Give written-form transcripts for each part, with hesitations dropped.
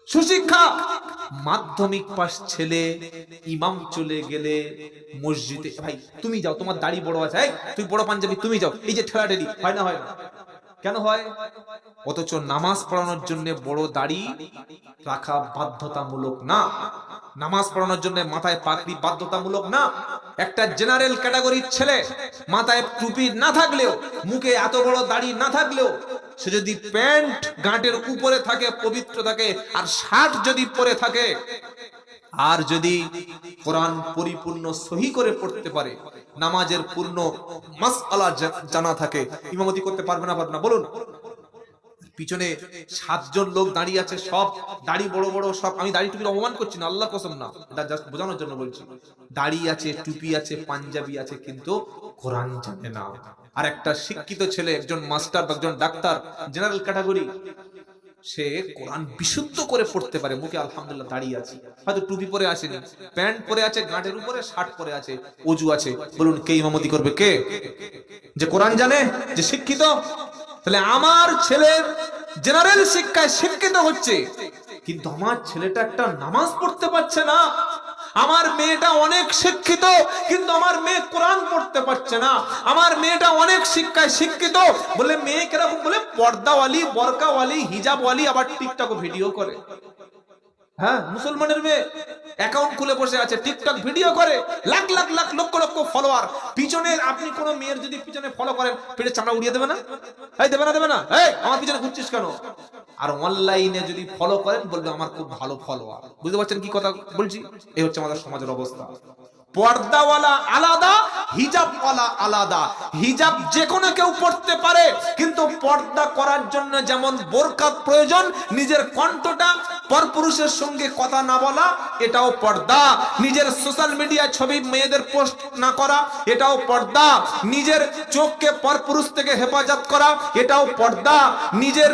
সুশিক্ষা। মাধ্যমিক পাস ছেলে ইমাম চলে গেলে মসজিদে, ভাই তুমি যাও, তোমার দাড়ি বড় আছে, এই তুই বড় পাঞ্জাবি তুমি যাও, এই যে ঠেলাঠেলি হয় না? হয় না? কেন হয়? অথচ নামাজ পড়ানোর জন্য বড় দাড়ি রাখা বাধ্যতামূলক না। নামাজ পড়ানোর জন্য মাথায় পাগড়ি বাধ্যতামূলক না। একটা জেনারেল ক্যাটাগরির ছেলে মাথায় টুপি না থাকলেও, মুখে এত বড় দাড়ি না থাকলেও, সে যদি প্যান্ট গাঁটের উপরে থাকে পবিত্র থাকে, আর শার্ট যদি পরে থাকে, আর যদি কোরআন পরিপূর্ণ সহি করে পড়তে পারে, নামাজের পূর্ণ মাসআলা জানা থাকে, ইমামতি করতে পারবে না? পারবে না? বলুন। পিছনে 7 জন লোক দাঁড়িয়ে আছে, সব দাড়ি বড় বড়, সব, আমি দাড়ি টুপির অপমান করছি না, আল্লাহর কসম না, এটা জাস্ট বোঝানোর জন্য বলছি। দাড়ি আছে, টুপি আছে, পাঞ্জাবি আছে, কিন্তু কোরআন জানে না। আর একটা শিক্ষিত ছেলে, একজন মাস্টার বা একজন ডাক্তার, জেনারেল ক্যাটাগরি, সে কোরআন বিশুদ্ধ করে পড়তে পারে, মুখে আলহামদুলিল্লাহ দাঁড়িয়ে আছে, হয়তো টুপি পরে আসেনি, প্যান্ট পরে আছে, গাঁটের উপরে শার্ট পরে আছে, ওযু আছে। বলুন কে ইমামতি করবে? কে? যে কোরআন জানে, যে শিক্ষিত। তাহলে আমার ছেলের জেনারেল শিক্ষায় শিক্ষিত হচ্ছে, কিন্তু আমার ছেলেটা একটা নামাজ পড়তে পারছে না। আমার মেয়েটা অনেক শিক্ষিত, কিন্তু আমার মেয়ে কোরআন পড়তে পারছে না। আমার মেয়েটা অনেক শিক্ষায় শিক্ষিত, বলে মেয়ে কিরকম? বলে পর্দাওয়ালি, বরকাওয়ালি, হিজাবওয়ালি, আবার টিকটক ভিডিও করে। হ্যাঁ, মুসলমানের মেয়ে অ্যাকাউন্ট খুলে বসে আছে, টিকটক ভিডিও করে, লাখ লাখ লাখ লক্ষ লক্ষ ফলোয়ার। পিছনে আপনি কোন মেয়ের যদি পিছনে ফলো করেন, পেটের চামড়া উড়িয়ে দেবে না? এই দেবে না? দেবে না? এই আমার পিছনে ঘুরছিস কেন? আর অনলাইনে যদি ফলো করেন, বলবে আমার খুব ভালো ফলোয়ার। বুঝতে পারছেন কি কথা বলছি? এই হচ্ছে আমাদের সমাজের অবস্থা। পর্দাওয়ালা আলাদা, হিজাবওয়ালা আলাদা। হিজাব যে কোনো কেউ পড়তে পারে, কিন্তু পর্দা করার জন্য যেমন বোরকাত প্রয়োজন, নিজের কণ্ঠটা পরপুরুষের সঙ্গে কথা না বলা, এটাও পর্দা। নিজের সোশ্যাল মিডিয়া ছবি মেয়েদের পোস্ট না করা, এটাও পর্দা। নিজের চোখকে পরপুরুষ থেকে হেফাজত করা, এটাও পর্দা। নিজের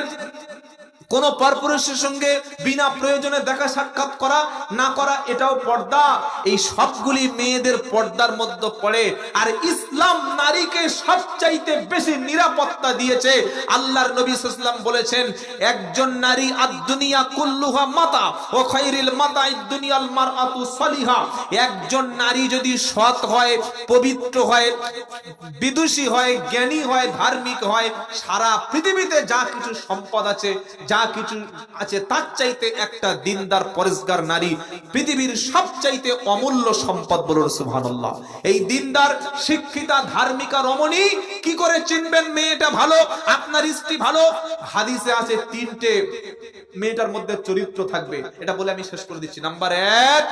কোন পরপুরুষের সঙ্গে বিনা প্রয়োজনে দেখা সাক্ষাৎ করা না করা, এটাও পর্দা। এই সবগুলি মেয়েদের পর্দার মধ্যে পড়ে। আর ইসলাম নারীকে সবচাইতে বেশি নিরাপত্তা দিয়েছে। আল্লাহর নবী সাল্লাল্লাহু আলাইহি ওয়াসাল্লাম বলেছেন, একজন নারী আদ-দুনিয়া কুল্লুহা মাতা ও খায়রুল মাতা'আদ দুনিয়াল মারআতু সালিহা। একজন নারী যদি সৎ হয়, পবিত্র হয়, বিদুষী হয়, জ্ঞানী হয়, ধার্মিক হয়, সারা পৃথিবীতে যা কিছু সম্পদ আছে, যা কিছু আছে, তার চাইতে একটা দিনদার পরেশগার নারী পৃথিবীর সবচাইতে অমূল্য সম্পদ। বলুন সুবহানাল্লাহ। এই দিনদার, শিক্ষিতা, ধার্মিকা রমণী কি করে চিনবেন মেয়েটা ভালো, আপনার স্ত্রী ভালো? হাদিসে আছে 3টে মেয়েটার মধ্যে চরিত্র থাকবে। এটা বলে আমি শেষ করে দিচ্ছি। নাম্বার 1,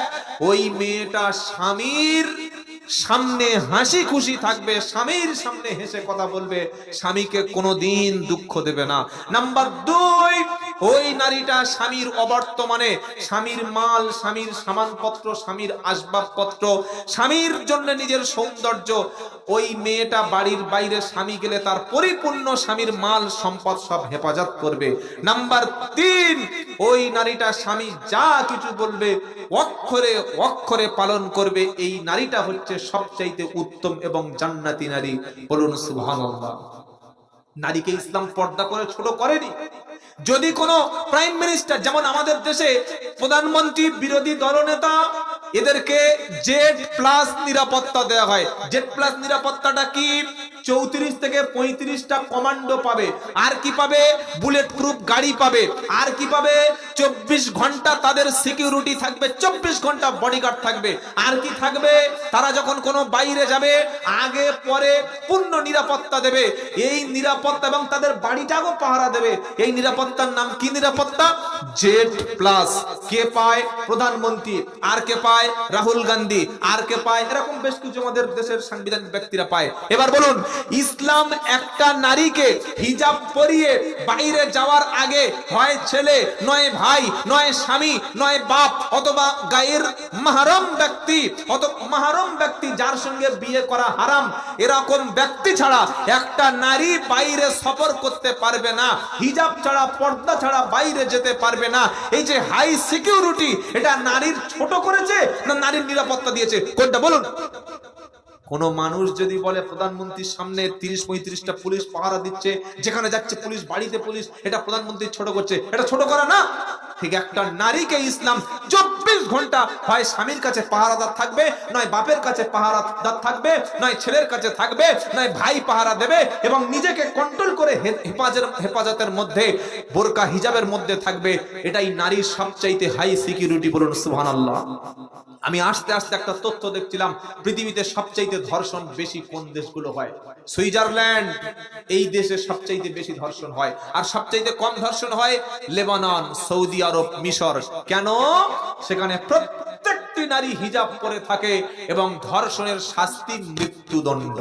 ওই মেয়েটা স্বামীর সামনে হাসি খুশি থাকবে, স্বামীর সামনে হেসে কথা বলবে, স্বামীকে কোনোদিন দুঃখ দেবে না। নাম্বার 2, ওই নারীটা স্বামীর অবর্তমানে, স্বামীর মাল, স্বামীর সামানপত্র, স্বামীর আসবাবপত্র, স্বামীর জন্য নিজের সৌন্দর্য, ওই মেয়েটা বাড়ির বাইরে স্বামী গেলে তার পরিপূর্ণ স্বামীর মাল সম্পদ সব হেফাজত করবে। নাম্বার 3, ওই নারীটা স্বামী যা কিছু বলবে অক্ষরে অক্ষরে পালন করবে। এই নারীটা হচ্ছে সবচাইতে উত্তম এবং জান্নাতি নারী। বলুন সুবহানাল্লাহ। নারীকে ইসলাম পর্দা করে ছোট করেনি। যদি কোনো প্রাইম মিনিস্টার, যেমন আমাদের দেশে প্রধানমন্ত্রী, বিরোধী দলনেতা, এদেরকে Z+ নিরাপত্তা দেওয়া হয়। Z+ নিরাপত্তাটা কি? 34 থেকে 35টা কমান্ডো পাবে। আর কি পাবে? বুলেট প্রুফ গাড়ি পাবে। আর কি পাবে? 24 ঘন্টা তাদের সিকিউরিটি থাকবে, 24 ঘন্টা বডিগার্ড থাকবে। আর কি থাকবে? তারা যখন কোনো বাইরে যাবে, আগে পরে পূর্ণ নিরাপত্তা দেবে। এই নিরাপত্তা, এবং তাদের বাড়িটাও পাহারা দেবে। এই নিরাপত্তার নাম কি? নিরাপত্তা Z+। কে পায়? প্রধানমন্ত্রী। আর কে পায়? রাহুল গান্ধী। আর কে পায়? এরকম বেশ কিছু আমাদের দেশের সাংবিধানিক ব্যক্তিরা পায়। এবার বলুন, ইসলাম একটা নারীকে হিজাব পরিয়ে বাইরে যাওয়ার আগে হয় ছেলে, নয় ভাই, নয় স্বামী, নয় বাপ, অথবা গায়ের মাহরম ব্যক্তি, অথবা মাহরম ব্যক্তি যার সঙ্গে বিয়ে করা হারাম, এরকম ব্যক্তি ছাড়া একটা নারী বাইরে সফর করতে পারবে না। হিজাব ছাড়া, পর্দা ছাড়া বাইরে যেতে পারবে না। এই যে হাই সিকিউরিটি, এটা নারীর ছোট করেছে না নারীর নিরাপত্তা দিয়েছে? কোনটা বলুন? কোন মানুষ যদি বলে প্রধানমন্ত্রীর সামনে 30-35টা পুলিশ পাহারা দিচ্ছে, যেখানে যাচ্ছে পুলিশ, বাড়িতে পুলিশ, এটা প্রধানমন্ত্রী ছোট করছে, এটা ছোট করা না। ঠিক একটা নারীকে ইসলাম 24 ঘন্টা হয় স্বামীর কাছে পাহারাদার থাকবে, নয় বাপের কাছে পাহারাদার থাকবে, নয় ছেলের কাছে থাকবে, নয় ভাই পাহারা দেবে, এবং নিজেকে কন্ট্রোল করে হেফাজতের মধ্যে, বোরকা হিজাবের মধ্যে থাকবে। এটাই নারীর সবচাইতে হাই সিকিউরিটি। বলুন সুবহানাল্লাহ। আমি আস্তে আস্তে একটা তথ্য দেখছিলাম, পৃথিবীতে সবচাইতে ধর্ষণ বেশি কোন দেশগুলো হয়? সুইজারল্যান্ড, এই দেশে সবচাইতে বেশি ধর্ষণ হয়। আর সবচাইতে কম ধর্ষণ হয় লেবানন, সৌদি আরব, মিশর। কেন? সেখানে প্রত্যেকটি নারী হিজাব পরে থাকে এবং ধর্ষণের শাস্তি মৃত্যুদণ্ড।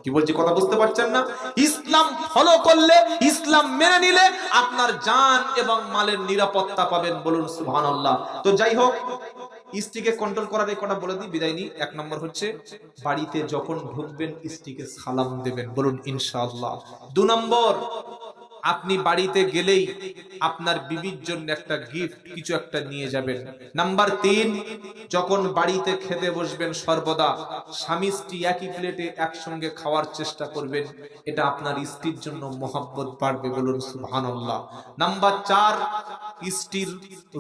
কি বলছি কথা বুঝতে পারছেন না? ইসলাম ফলো করলে, ইসলাম মেনে নিলে আপনার জান এবং মালের নিরাপত্তা পাবেন। বলুন সুবহানাল্লাহ। তো যাই হোক, স্ত্রীকে কন্ট্রোল করার এই কটা বলে দিই, বিদায় নিই। 1 নম্বর হচ্ছে বাড়িতে যখন ঢুকবেন স্ত্রীকে সালাম দেবেন। বলুন ইনশাআল্লাহ। 2 নম্বর, আপনি বাড়িতে গেলেই আপনার বিবির জন্য একটা গিফট, কিছু একটা নিয়ে যাবেন। নাম্বার 3, যখন বাড়িতে খেতে বসবেন সর্বদা স্বামী স্ত্রী একই প্লেটে একসঙ্গে খাওয়ার চেষ্টা করবেন। এটা আপনার স্ত্রীর জন্য মহব্বত বাড়বে। বলুন সুবহানাল্লাহ। নাম্বার 4, স্ত্রীর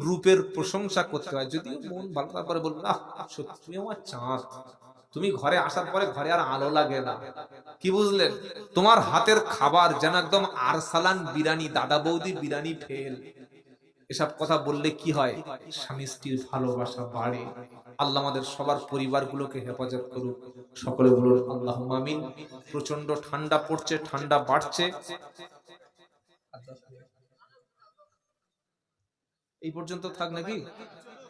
রূপের প্রশংসা করতে হয়। যদিও মন ভালো, তারপরে বলবেন আহ সত্যি তুমি আমার চাঁদ, তুমি ঘরে আসার পরে ঘরে আর আলো লাগে না। কি বুঝলেন? তোমার হাতের খাবার যেন একদম আরসালান বিরিয়ানি, দাদা বৌদি বিরিয়ানি ফেল। এসব কথা বললে কি হয়? স্বামী স্ত্রীর ভালোবাসা বাড়ে। আল্লাহ আমাদের সবার পরিবারগুলোকে হেফাজত করুক। সকলে বলুন আল্লাহুম্মা আমিন। প্রচন্ড ঠান্ডা পড়ছে, ঠান্ডা বাড়ছে। এই পর্যন্ত থাক নাকি?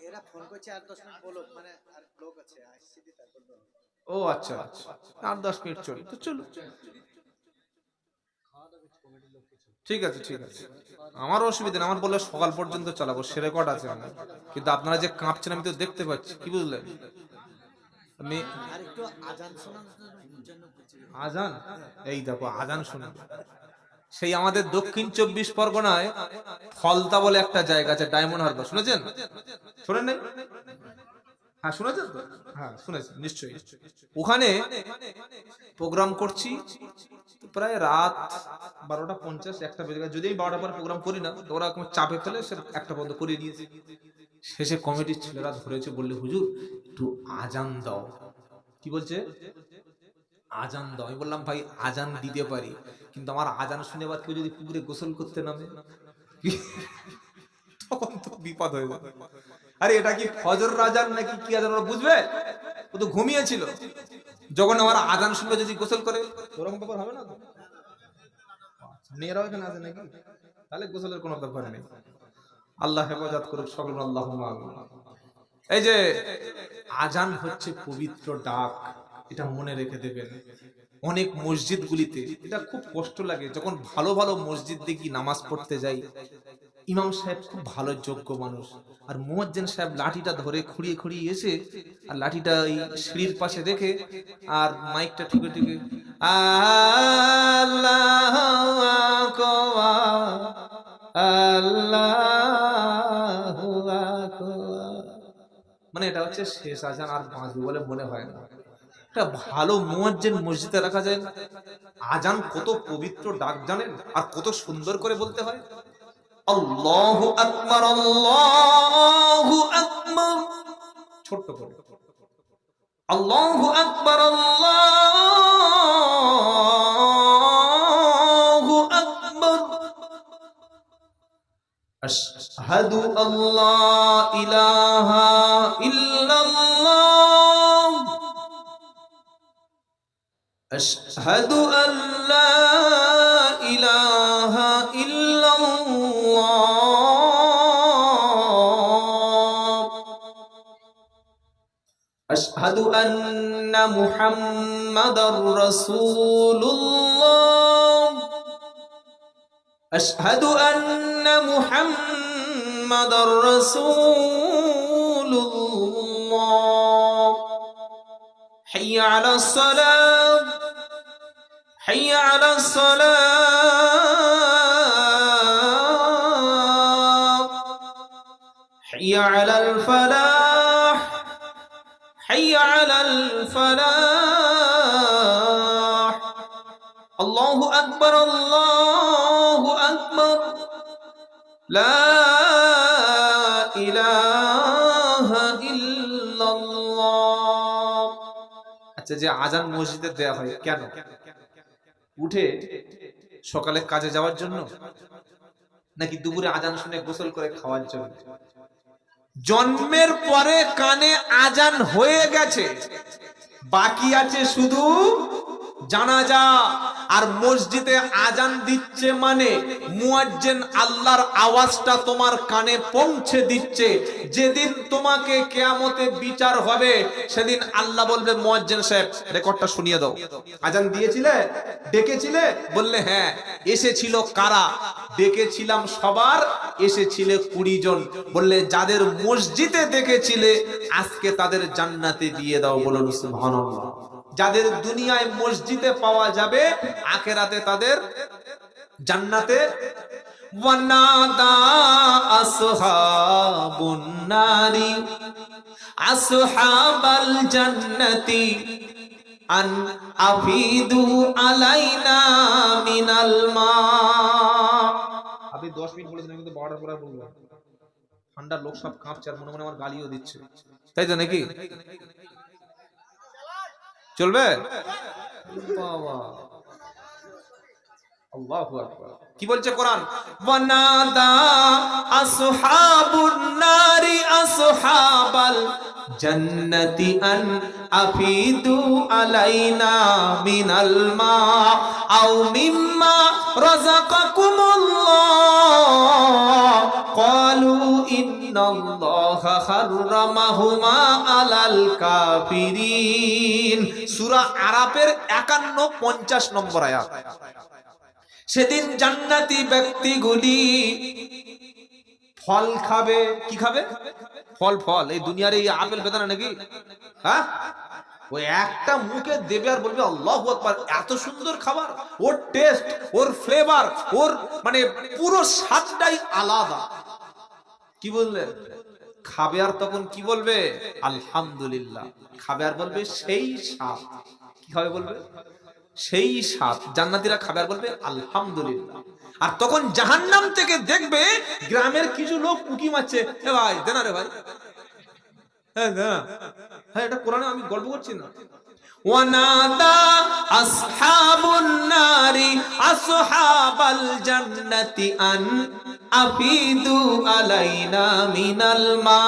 এরা ফোন করছে, আর 10 মিনিট বলো, মানে আর লোক আছে আসছে তারপর। ও আচ্ছা আচ্ছা, 8-10 মিনিট চল তো, চলো ঠিক আছে ঠিক আছে। আমার অসুবিধা নেই, আমার বললে সকাল পর্যন্ত চালাবো, সে রেকর্ড আছে আমার। কিন্তু আপনারা যে কাঁপছেন আমি তো দেখতে পাচ্ছি। কি বুঝলেন? আমি আর একটু আজান শোনানোর জন্য বলছি। আজান, এই দেখো আজান শুনে। সেই আমাদের দক্ষিণ 24 পরগনায় ফলতা বলে একটা জায়গা আছে, ডায়মন্ড হারবার, শুনেছেন? শোনেন নাই? হ্যাঁ শুনেছেন তো? হ্যাঁ শুনেছেন নিশ্চয়ই। ওখানে প্রোগ্রাম করছি, প্রায় রাত 12:50, 1টা বেজে গেছে। যদি আমি 12টার পর প্রোগ্রাম করি না, তো ওরা চাপে ফেলে সে 1টা বন্ধ করিয়ে দিয়েছে। শেষে কমিটির ছেলেরা ধরেছে, বললে হুজুর একটু আজান দাও। কি বলছে? আজান দাও। আমি বললাম ভাই আজান দিতে পারি, কিন্তু আমার আজান শুনে আবার কেউ যদি পুকুরে গোসল করতে নামে, তখন তো বিপদ হয়ে যাবে। আরে এটা কি ফজর আজান নাকি কি আজান ওরা বুঝবে? ও তো ঘুমিয়েছিল। যখন আমার আজান শুনবে যদি গোসল করে, ওরকম ব্যাপার হবে না তো? মেয়েরাও এখানে আছে নাকি? তাহলে গোসলের কোনো ব্যাপার নেই। আল্লাহ হেফাজত করুক সকল। আল্লাহুম্মা আমিন। এই যে আজান হচ্ছে পবিত্র ডাক, এটা মনে রেখে দেবেন। অনেক মসজিদগুলিতে এটা খুব কষ্ট লাগে, যখন ভালো ভালো মসজিদ দেখি নামাজ পড়তে যাই, ইমাম সাহেব খুব ভালো যোগ্য মানুষ, আর মুয়াজ্জিন সাহেব লাঠিটা ধরে খুঁড়িয়ে খুঁড়িয়ে এসে, আর লাঠিটা এই সিঁড়ির পাশে রেখে, আর মাইকটা ঠুকে ঠুকে আল্লাহু আকবার, আল্লাহু আকবার, মানে এটা হচ্ছে শেষ আজান, আর বাঁচবে বলে মনে হয় না। একটা ভালো মুয়াজ্জিন মসজিদে রাখা যায়। আজান কত পবিত্র ডাক জানেন, আর কত সুন্দর করে বলতে হয়। আল্লাহু আকবার, আল্লাহু আকবার, ছোট্ট করে আল্লাহু আকবার, আল্লাহু আকবার, আশহাদু আল্লা ইলাহা ইল্লাল্লাহ, আশহাদু আল্লা ইলাহা ইল্লাল্লাহ, আশহাদু আন্না মুহাম্মাদার রাসূলুল্লাহ, আশহাদু আন্না মুহাম্মাদার রাসূলুল্লাহ, হাইয়া আলাস সালাম, হাইয়া আলাস সালাম, হাইয়া আলাল ফালাহ, হাইয়া আলাল ফালাহ। আল্লাহু আকবার, আল্লাহু আকবার, লা ইলাহা ইল্লাল্লাহ। আচ্ছা, যে আজান মসজিদে দেয়া হয় কেন? উঠে সকালে কাজে যাওয়ার জন্য, নাকি দুপুরে আজান শুনে গোসল করে খাওয়ার জন্য? জন্মের পরে কানে আজান হয়ে গেছে, বাকি আছে শুধু জানাজা। আর মসজিদে আজান দিচ্ছে মানে মুয়াজ্জিন আল্লাহর আওয়াজটা তোমার কানে পৌঁছে দিচ্ছে। যেদিন তোমাকে কিয়ামতে বিচার হবে, সেদিন আল্লাহ বলবে, মুয়াজ্জিন সাহেব রেকর্ডটা শুনিয়ে দাও। আজান দিয়েছিলে, ডেকেছিলে? বললে হ্যাঁ। এসেছিল কারা? ডেকেছিলাম সবার, এসেছিলে 20 জন। বললে যাদের মসজিদে দেখেছিলে আজকে তাদের জান্নাতে দিয়ে দাও। বলুন সুবহানাল্লাহ। যাদের দুনিয়ায় মসজিদে পাওয়া যাবে, আখিরাতে তাদের জান্নাতে। ওয়ানাদা আসহাবুন নারি আসহাবাল জান্নাতি আন আফিদু আলাইনা মিনাল মা। আপনি 10 মিনিট বলেছিলেন, কিন্তু 12টার পরে বলবো। ঠান্ডার লোক সব কাঁপছে আর মনে মনে আমার গালিও দিচ্ছে, তাই তো নাকি? চলবে? বাবা, আল্লাহু আকবার। কি বলছে কোরআন? ওয়ানাদা আসহাবুন নারি আসহাবাল জান্নাতি আন আফিদু আলাইনা মিনাল মা আও মিম্মা রাযাকাকুমুল্লাহ ক্বালু ইন্নাল্লাহা হাররামাহুমা আলাল কাফিরিন। সূরা আরাফের 51-50 নম্বর আয়াত। সেদিন জান্নাতি ব্যক্তিগুলি ফল খাবে। কি খাবে? ফল। ফল এই দুনিয়ার এই আপেল বেদানা নাকি? হ্যাঁ, ওই একটা মুখে দেবে আর বলবে আল্লাহু আকবার। এত সুন্দর খাবার, ওর টেস্ট, ওর ফ্লেভার, ওর মানে পুরো স্বাদটাই আলাদা। কি বললেন? খাবে আর তখন কি বলবে? আলহামদুলিল্লাহ। খাবে আর বলবে সেই স্বাদ। কি খাবে বলবে? সেই স্বাদ। জান্নাতীরা খাবে আর বলবে আলহামদুলিল্লাহ। আর তখন জাহান্নাম থেকে দেখবে গ্রামের কিছু লোক উকি মারছে, এ ভাই দেনা রে ভাই, হ্যাঁ দেনা। হ্যাঁ, এটা কোরআনে, আমি গল্প করছি না। ওয়ানাদা আসহাবুন নারি আসহাবাল জান্নাতি আন আফিদু আলাইনা মিনাল মা।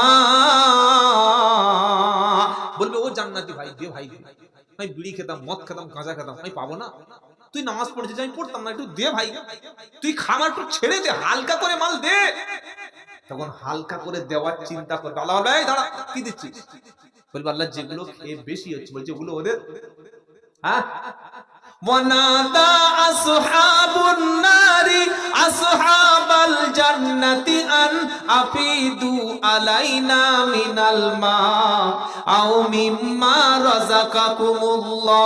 বলবে ও জান্নাতি ভাই, দে ভাই, আমি বিড়ি খেতাম, মদ খেতাম, গাঁজা খেতাম, আমি পাবো না? তুই নামাজ পড়েছিস, আমি পড়তাম না, একটু দে ভাই, তুই খাবার একটু ছেড়ে দে, হালকা করে মাল দে। তখন হালকা করে দেওয়ার চিন্তা করবে। আল্লাহ বলবে, এই দাঁড়া, কি দিচ্ছিস? বলবে আল্লাহ যেগুলো খেয়ে বেশি হচ্ছে, বলছে ওগুলো ওদের। হ্যাঁ, ওয়ানাদা আসহাবুন নারি আসহাবাল জান্নাতি আন আফিদু আলাইনা মিনাল মা আও মিম্মা রাযাকাকুমুল্লাহ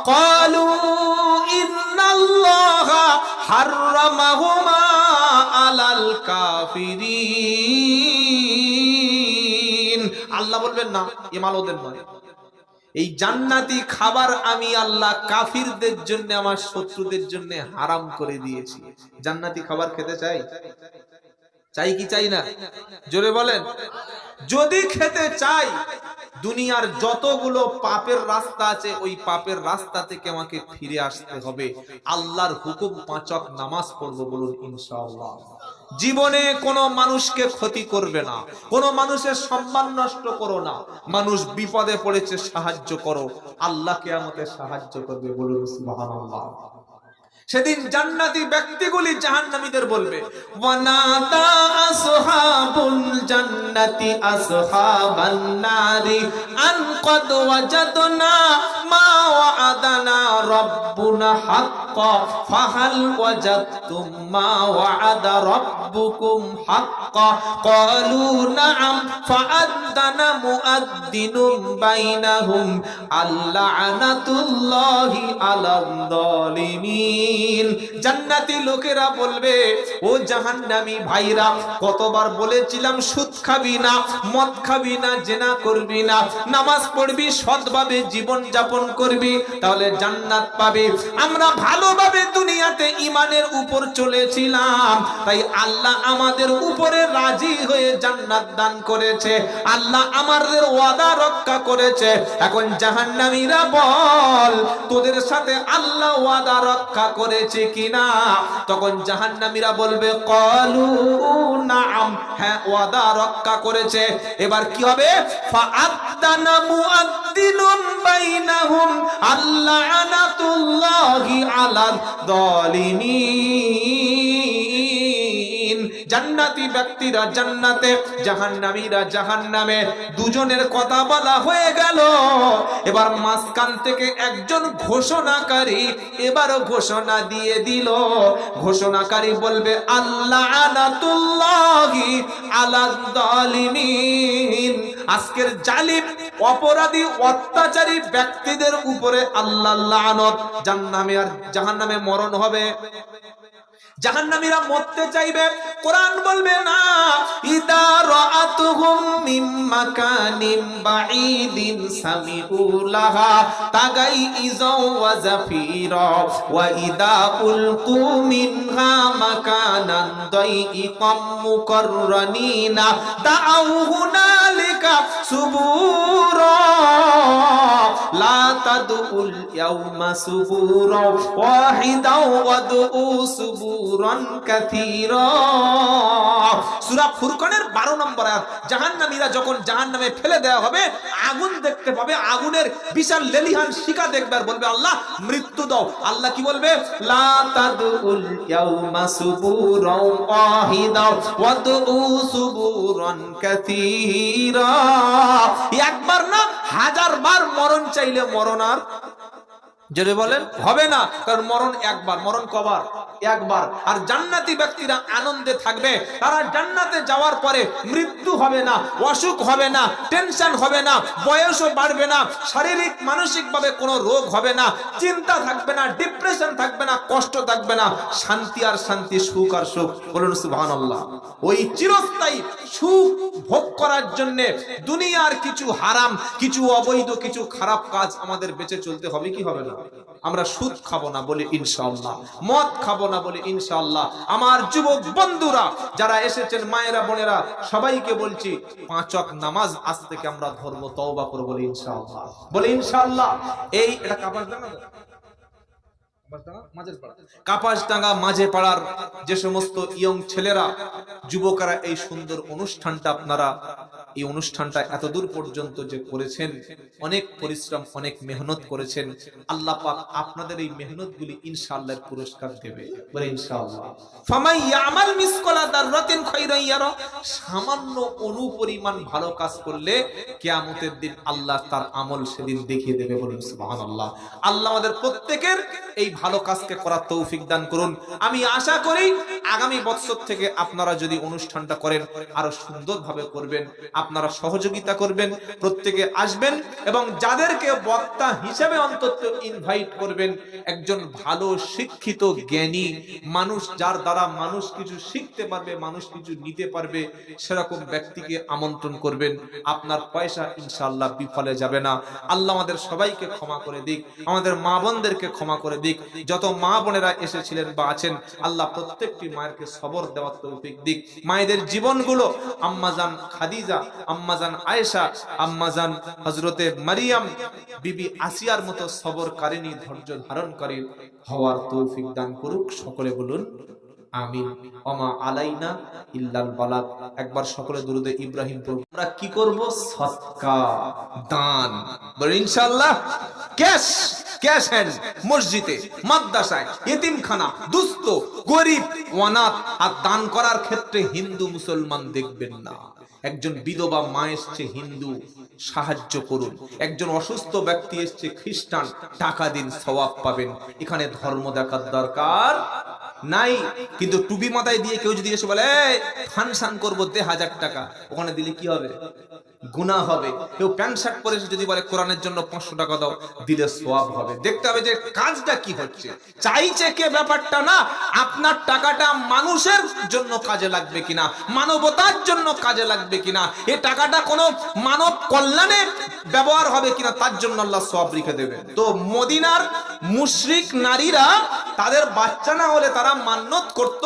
ক্বালু ইন্নাল্লাহা হাররামাহুমা আলাল কাফিরিন। আল্লাহ বলবেন না, এ মাল ওদের নয়। এই জান্নাতি খাবার আমি আল্লাহ কাফিরদের জন্য, আমার শত্রুদের জন্য হারাম করে দিয়েছি। জান্নাতি খাবার খেতে চাই? চাই কি চাই না? জোরে বলেন। যদি খেতে চাই, দুনিয়ার যতগুলো পাপের রাস্তা আছে, ওই পাপের রাস্তা থেকে আমাকে ফিরে আসতে হবে। আল্লাহর হুকুম 5 ওয়াক্ত নামাজ পড়বো। বলুন ইনশাআল্লাহ। জীবনে কোনো মানুষকে ক্ষতি করবে না, কোনো মানুষের সম্মান নষ্ট করো না। মানুষ বিপদে পড়েছে, সাহায্য করো, আল্লাহ কিয়ামতে সাহায্য করবে। বলুন সুবহানাল্লাহ। সেদিন জান্নাতি ব্যক্তিগুলি জাহান্নামীদের বলবে, ওয়ানাদা আসহাবুল জান্নাতি আসহাবান নারি আন ক্বাদ ওয়াজাদনা মা ওয়া'আদানা রাব্বুনা হাক্কা হাক্কা ফাহাল ওয়াজাদতুম মা ওয়া'আদা রাব্বুকুম হাক্কা ক্বালু না'আম ফাআদ্দানা মুআদ্দিনুম বাইনাহুম আল্লা'নাতুল্লাহি আলাল যালিমিন। জান্নাতি লোকেরা বলবে, ও জাহান্নামী ভাইরা, কতবার বলেছিলাম সুদ খাবি না, মদ খাবি না, জেনা করবি না, নামাজ পড়বি, সৎভাবে জীবন যাপন করবি, তাহলে জান্নাত পাবি। আমরা ভালোভাবে দুনিয়াতে ঈমানের উপর চলেছিলাম, তাই আল্লাহ আমাদের উপরে রাজি হয়ে জান্নাত দান করেছে, আল্লাহ আমাদের ওয়াদা রক্ষা করেছে। এখন জাহান্নামীরা বল, তোদের সাথে আল্লাহ ওয়াদা রক্ষা করেছে কিনা? তখন জাহান্নামীরা বলবে ক্বালু না'আম, হ্যাঁ ওয়াদা রক্ষা করেছে। এবার কি হবে? ফাআদ্দানা মুআদ্দিনুম বাইনাহুম আল্লা'নাতুল্লাহি আলাল যালিমিন। জান্নাতি ব্যক্তিরা জান্নাতে, জাহান্নামীরা জাহান্নামে, দুজনের কথা বলা হয়ে গেল। এবার মাঝখান থেকে একজন ঘোষণাকারী এবারও ঘোষণা দিয়ে দিল। ঘোষণাকারী বলবে আল্লা'নাতুল্লাহি আলাল যালিমিন। আজকের জালিম, অপরাধী, অত্যাচারী ব্যক্তিদের উপরে আল্লাহর লানত। জাহান্নামে আর জাহান্নামে মরণ হবে। জাহান্নামীরা মরতে চাইবে, কোরআন বলবে না, ইদা রাআতুহুম মিন মাকানিন বাঈদিন সামিউ লাহা তাগাইযা ওয়া জাফীরা ওয়া ইদা উলকু মিনহা মাকানান দাইকাম মুকাররানিনা দাআউ হুনালিকা সুবুরা লা তাদউল ইয়াওমা সুবুরা ওয়াহিদা ওয়াদউ সুবুরান কাসীরা। সূরা ফুরকানের 12 নম্বর আয়াত। জাহান্নামীরা যখন জাহান্নামে ফেলে দেওয়া হবে, আগুন দেখতে পাবে, আগুনের বিশাল লেলিহান শিখা দেখবে আর বলবে আল্লাহ মৃত্যু দাও। আল্লাহ কি বলবে? লা তাদউল ইয়াওমা সুবুরা ওয়াহিদা ওয়াদউ সুবুরান কাসীরা। একবার না, হাজার বার মরণ চাইলে মরণ আর যদি বলেন হবে না, কারণ মরণ একবার। মরণ কবার? একবার। আর জান্নাতি ব্যক্তিরা আনন্দে থাকবে, তারা জান্নাতে যাওয়ার পরে মৃত্যু হবে না, অসুখ হবে না, টেনশন হবে না, বয়সও বাড়বে না, শারীরিক মানসিক ভাবে কোনো রোগ হবে না, চিন্তা থাকবে না, ডিপ্রেশন থাকবে না, কষ্ট থাকবে না, শান্তি আর শান্তি, সুখ আর সুখ। বলুন সুবহানাল্লাহ। ওই চিরস্থায়ী সুখ ভোগ করার জন্য দুনিয়ার কিছু হারাম, কিছু অবৈধ, কিছু খারাপ কাজ আমাদের বেঁচে চলতে হবে কি হবে না? আমরা সুদ খাবো না বলে ইনশাআল্লাহ, মদ খাবো না বলে ইনশাআল্লাহ। আমার যুবক বন্ধুরা যারা এসেছেন, মায়েরা বোনেরা, সবাইকে বলছি 5 ওয়াক্ত নামাজ আজ থেকে আমরা ধর্ম তওবা করব বলে ইনশাআল্লাহ, বলে ইনশাআল্লাহ। এই এটা কাপাসডাঙ্গা মাঝে পাড়ার যে সমস্ত ইয়ং ছেলেরা, যুবকরা এই সুন্দর অনুষ্ঠানটা, আপনারা এই অনুষ্ঠানটা এত দূর পর্যন্ত যে করেছেন, অনেক পরিশ্রম, অনেক মেহনত করেছেন। আল্লাহ পাক আপনাদের এই মেহনতগুলি ইনশাআল্লাহর পুরস্কার দেবে, বলে ইনশাআল্লাহ। ফামাই ইয়ামাল মিসকালা দাররাতিন খায়রান ইয়ারা। সামান্য অণু পরিমাণ ভালো কাজ করলে কিয়ামতের দিন আল্লাহ তার আমল সেদিন দেখিয়ে দেবে, বলুন সুবহানাল্লাহ। আল্লাহ আমাদের প্রত্যেকের এই ভালো কাজকে করার তৌফিক দান করুন। আমি আশা করি আগামী বছর থেকে আপনারা যদি অনুষ্ঠানটা করেন, আরো সুন্দরভাবে করবেন, আপনারা সহযোগিতা করবেন, প্রত্যেকে আসবেন এবং যাদেরকে বক্তা হিসেবে অন্তত ইনভাইট করবেন, একজন ভালো শিক্ষিত জ্ঞানী মানুষ, যার দ্বারা মানুষ কিছু শিখতে পারবে, মানুষ কিছু নিতে পারবে, সেরকম ব্যক্তিকে আমন্ত্রণ করবেন। আপনার পয়সা ইনশাআল্লাহ বিফলে যাবে না। আল্লাহ আমাদের সবাইকে ক্ষমা করে দিক, আমাদের মা বোনদেরকে ক্ষমা করে দিক। যত মা বোনেরা এসেছিলেন বা আছেন, আল্লাহ প্রত্যেকটি মায়েরকে সবর দেওয়ার তৌফিক দিক। মায়েদের জীবনগুলো আম্মাজান খাদিজা, আম্মাজান আয়েশা, আম্মাজান হযরতে মারিয়াম, বিবি আসিয়ার মতো সবরকারিনী, ধৈর্য ধারণকারী হওয়ার তৌফিক দান করুক। সকলে বলুন আমিন। ওমা আলাইনা ইল্লাল বালাগ। একবার সকলে দুরুদে ইব্রাহিম পড়ব। আমরা কি করব? সদকা, দান। বলে ইনশাআল্লাহ ক্যাশ ক্যাশ হ্যান্ড, মসজিদে, মাদ্রাসায়, এতিমখানা, দুস্থ, গরিব, অনাথ। আর দান করার ক্ষেত্রে হিন্দু মুসলমান দেখবেন না। একজন বিধবা মা এসছে, হিন্দু, সাহায্য করুন। একজন অসুস্থ ব্যক্তি এসছে, খ্রিস্টান, টাকা দিন, সওয়াব পাবেন। এখানে ধর্ম দেখার দরকার নাই। কিন্তু টুপি মাথায় দিয়ে কেউ যদি এসে বলে ফাংশন করবো, দে 1000 টাকা, ওখানে দিলে কি হবে? গুনাহ হবে। কেউ প্যান্ট শার্ট পরে এসে যদি বলে কোরআনের জন্য 500 টাকা দাও, দিলে সওয়াব হবে। দেখতে হবে যে কাজটা কি হচ্ছে, চাইছে কে, ব্যাপারটা না। আপনার টাকাটা মানুষের জন্য কাজে লাগবে কিনা, মানবতার জন্য কাজে লাগবে কিনা, এই টাকাটা কোনো মানব কল্যাণে ব্যবহার হবে কিনা, তার জন্য আল্লাহ সওয়াব রেখে দেবেন। তো মদিনার মুশরিক নারীরা তাদের বাচ্চা না হলে তারা মান্যত করত,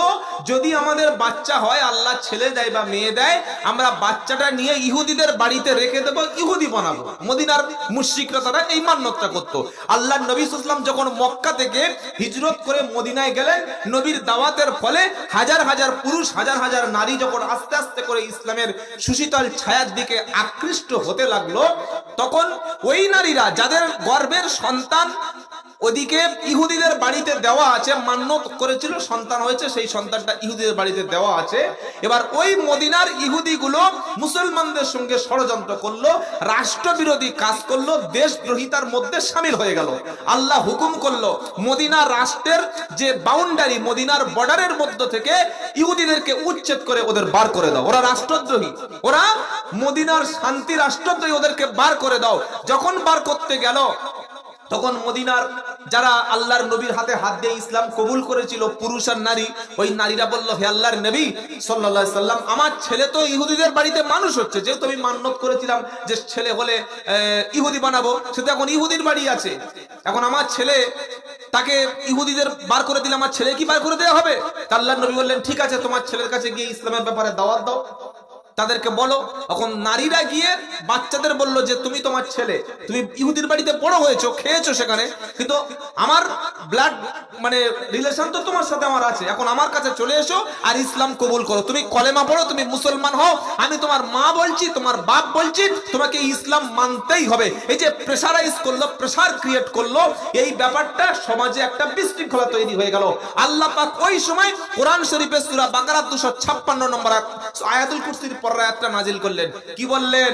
যদি আমাদের বাচ্চা হয়, আল্লাহ ছেলে দেয় বা মেয়ে দেয়, আমরা বাচ্চাটা নিয়ে ইহুদিদের বাড়িতে রেখে দেব, ইহুদি বানাবো। মদিনার মুশরিকরা তারা এই মান্যতটা করত। আল্লাহর নবী সাল্লাল্লাহু আলাইহি ওয়াসাল্লাম যখন মক্কা থেকে হিজরত করে মদিনায় গেলেন, নবীর দাওয়াতের ফলে হাজার হাজার পুরুষ, হাজার হাজার নারী যখন আস্তে আস্তে করে ইসলামের সুশীতল ছায়ার দিকে আকৃষ্ট হতে লাগলো, তখন ওই নারীরা যাদের গর্ভের সন্তান ওদিকে ইহুদিদের বাড়িতে দেওয়া আছে, মান্যত করেছিল, সন্তান হয়েছে, সেই সন্তানটা ইহুদিদের বাড়িতে দেওয়া আছে। এবার ওই মদিনার ইহুদিগুলো মুসলমানদের সঙ্গে ষড়যন্ত্র করলো, রাষ্ট্রবিরোধী কাজ করলো, দেশদ্রোহিতার মধ্যে শামিল হয়ে গেল। আল্লাহ হুকুম করলো মদিনার রাষ্ট্রের যে বাউন্ডারি, মদিনার বর্ডারের মধ্য থেকে ইহুদিদেরকে উচ্ছেদ করে ওদের বার করে দাও। ওরা রাষ্ট্রদ্রোহী, ওরা মদিনার শান্তি রাষ্ট্রদ্রোহী, ওদেরকে বার করে দাও। যখন বার করতে গেল, তখন মদিনার যারা আল্লাহর নবীর হাতে হাত দিয়ে ইসলাম কবুল করেছিল, পুরুষ আর নারী, ওই নারীরা বলল, হে আল্লাহর নবী সাল্লাল্লাহু আলাইহি সাল্লাম, আমার ছেলে তো ইহুদিদের বাড়িতে মানুষ হচ্ছে, যেহেতু আমি মান্যত করেছিলাম যে ছেলে হলে ইহুদি বানাবো, সে তো এখন ইহুদির বাড়ি আছে, এখন আমার ছেলে, তাকে ইহুদিদের বার করে দিলে আমার ছেলে কি বার করে দেওয়া হবে? আল্লাহর নবী বললেন, ঠিক আছে, তোমার ছেলের কাছে গিয়ে ইসলামের ব্যাপারে দাওয়াত দাও, তাদেরকে বলো। তখন নারীরা গিয়ে বাচ্চাদের বলল যে তুমি তোমার ছেলে, তুমি ইহুদির বাড়িতে বড় হয়েছো, খেয়েছো সেখানে, কিন্তু আমার ব্লাড মানে রিলেশন তো তোমার সাথে আমার আছে, এখন আমার কাছে চলে এসো আর ইসলাম কবুল করো, তুমি কলেমা পড়ো, তুমি মুসলমান হও, আমি তোমার মা বলছি, তোমার বাপ বলছি, তোমাকে ইসলাম মানতেই হবে। এই যে প্রেসারাইজ করলো, প্রেসার ক্রিয়েট করলো, এই ব্যাপারটা সমাজে একটা বিশৃঙ্খলা তৈরি হয়ে গেল। আল্লাহ পাক ওই সময় কোরআন শরীফের সূরা বাকারা 256 নম্বর আয়াতুল কুরসির আয়াতটা নাজিল করলেন। কি বললেন?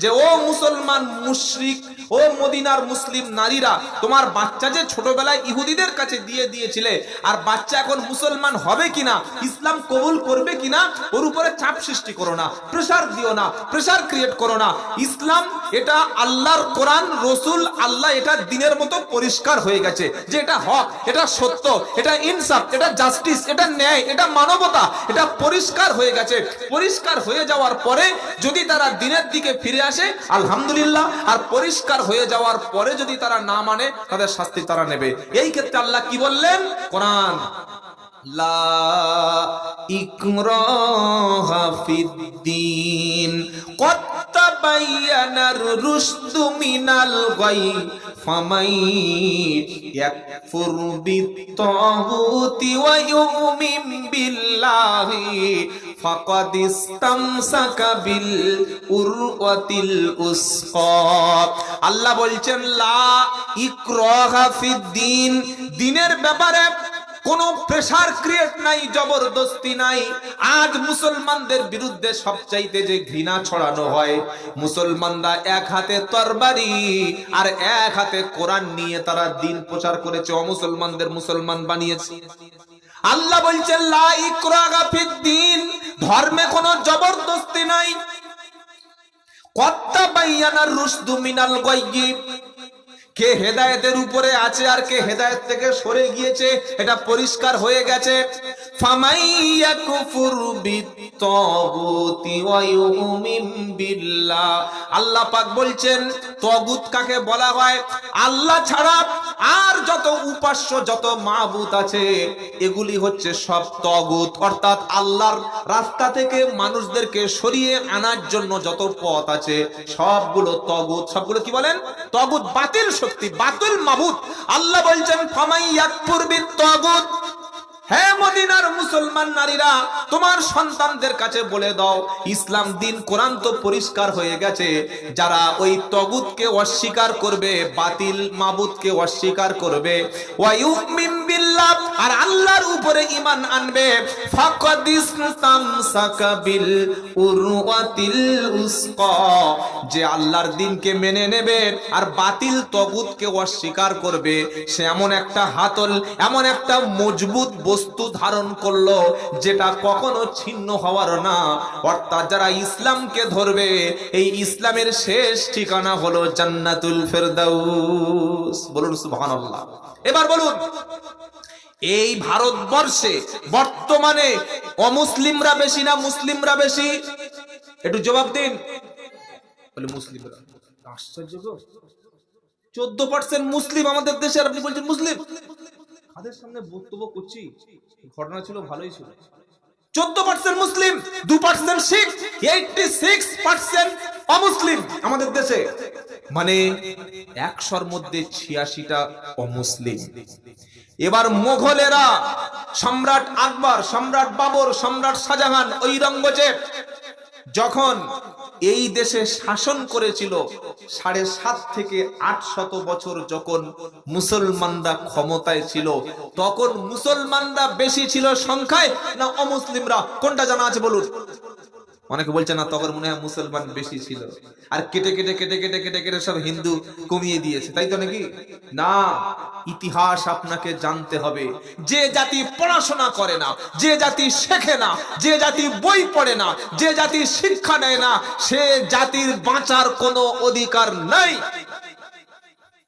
যে ও মুসলমান মুশরিক, ও মদিনার মুসলিম নারীরা, তোমার বাচ্চা যে ছোটবেলায় ইহুদিদের কাছে দিয়ে দিয়েছিলে, আর বাচ্চা এখন মুসলমান হবে কিনা, ইসলাম কবুল করবে কিনা, ওর উপরে চাপ সৃষ্টি করো না, প্রেসার দিও না, প্রেসার ক্রিয়েট করো না। ইসলাম এটা আল্লাহর কোরআন, রসুল, আল্লাহ এটা দিনের মতো পরিষ্কার হয়ে গেছে যে এটা হক, এটা সত্য, এটা ইনসাফ, এটা জাস্টিস, এটা ন্যায়, এটা মানবতা, এটা পরিষ্কার হয়ে গেছে। পরিষ্কার হয়ে যাওয়ার পরে যদি তারা দিনের দিকে ফিরে আসে আলহামদুলিল্লাহ, আর পরিষ্কার হয়ে যাওয়ার পরে যদি তারা না মানে, তাদের শাস্তি তারা নেবে। এই ক্ষেত্রে আল্লাহ কি বললেন? কোরআন, লা ইকরাহা ফিদ্দীন কদ তাবায়্যানার রুশদু মিনাল গাই ফামান ইয়াকফুর বিত্তাগুতি ওয়া ইউমিন বিল্লাহি ফাকাদ ইসতামসাকা বিল উরওয়াতিল উসকা। আল্লাহ বলছেন লা ইকরাহা ফিদ্দীন, দ্বীনের ব্যাপারে কোনো প্রেসার ক্রিয়েট নাই, জবরদস্তি নাই। আজ মুসলমানদের বিরুদ্ধে সবচাইতে যে ঘৃণা ছড়ানো হয়, মুসলমানরা এক হাতে তরবারি আর এক হাতে কোরআন নিয়ে তারা দিন প্রচার করেছে, অমুসলমানদের মুসলমান বানিয়েছে। আল্লাহ বলছেন লা ইকরাহা ফিদ্দীন, ধর্মে কোনো জবরদস্তি নাই। কদ তাবায়্যানার রুশদু মিনাল গায়্যি, কে হেদায়েতের উপরে আছে আর কে হেদায়েত থেকে সরে গিয়েছে এটা পরিষ্কার হয়ে গেছে। ফামান ইয়াকফুর বিত্তাগুতি ওয়া ইউমিন বিল্লাহ, আল্লাহ পাক বলছেন তাগুত কাকে বলা হয়? আল্লাহ ছাড়া আর যত উপাস্য, যত মাবুদ আছে, এগুলি হচ্ছে সব তাগুত, অর্থাৎ আল্লাহর রাস্তা থেকে মানুষদেরকে সরিয়ে আনার জন্য যত পথ আছে সবগুলো তাগুত। সবগুলো কি বলেন? তাগুত, বাতিল শক্তি, বাতিল মাবুদ। আল্লাহ বলছেন ফামান ইয়াকফুর বিত্তাগুত, হ্যাঁ মদিনার মুসলমান নারীরা, তোমার সন্তানদের কাছে বলে দাও, ইসলাম দিন কোরআন তো পরিষ্কার হয়ে গেছে, যারা ওই তগুতকে অস্বীকার করবে, বাতিল মাবুদকে অস্বীকার করবে, ওয়া ইউমিন বিল্লাহ, আর আল্লাহর উপরে ঈমান আনবে, ফাকাদ ইসতামসাকা বিল উরওয়াতিল উসকা, যে আল্লাহর দিনকে মেনে নেবে আর বাতিল তগুতকে অস্বীকার করবে, সে এমন একটা হাতল, এমন একটা মজবুত বস্তু ধারণ করলো যেটা কখনো ছিন্ন হওয়ার না। অর্থাৎ যারা ইসলামকে ধরবে, এই ইসলামের শেষ ঠিকানা হলো জান্নাতুল ফেরদাউস। বলুন সুবহানাল্লাহ। এবার বলুন, এই ভারতবর্ষে বর্তমানে অমুসলিমরা বেশি না মুসলিমরা বেশি? একটু জবাব দিন। বলে মুসলিমরা। আশ্চর্য গো, 14% মুসলিম আমাদের দেশে, আর আপনি বলছেন মুসলিম। তাদের সামনে বক্তব্য করছি, ঘটনা ছিল ভালোই ছিল। 14% মুসলিম, 2% শিখ, 86% অমুসলিম আমাদের দেশে। মানে 100-র মধ্যে 86টা অমুসলিম। এবার মোগলেরা, সম্রাট আকবর, সম্রাট বাবর, সম্রাট শাহজাহান, ঔরঙ্গজেব যখন এই দেশে শাসন করেছিল, 7.5 থেকে 800 বছর যখন মুসলমানরা ক্ষমতায় ছিল, তখন মুসলমানরা বেশি ছিল সংখ্যায় না অমুসলিমরা? কোনটা জানা আছে বলুন? অনেকে বলছে না, তখন মনে হয় মুসলমান বেশি ছিল, আর কেটে কেটে কেটে কেটে কেটে কেটে সব হিন্দু কমিয়ে দিয়েছে, তাই তো নাকি? না, ইতিহাস আপনাকে জানতে হবে। যে জাতি পড়াশোনা করে না, যে জাতি শেখে না, যে জাতি বই পড়ে না, যে জাতি শিক্ষা নেয় না, সে জাতির বাঁচার কোনো অধিকার নাই।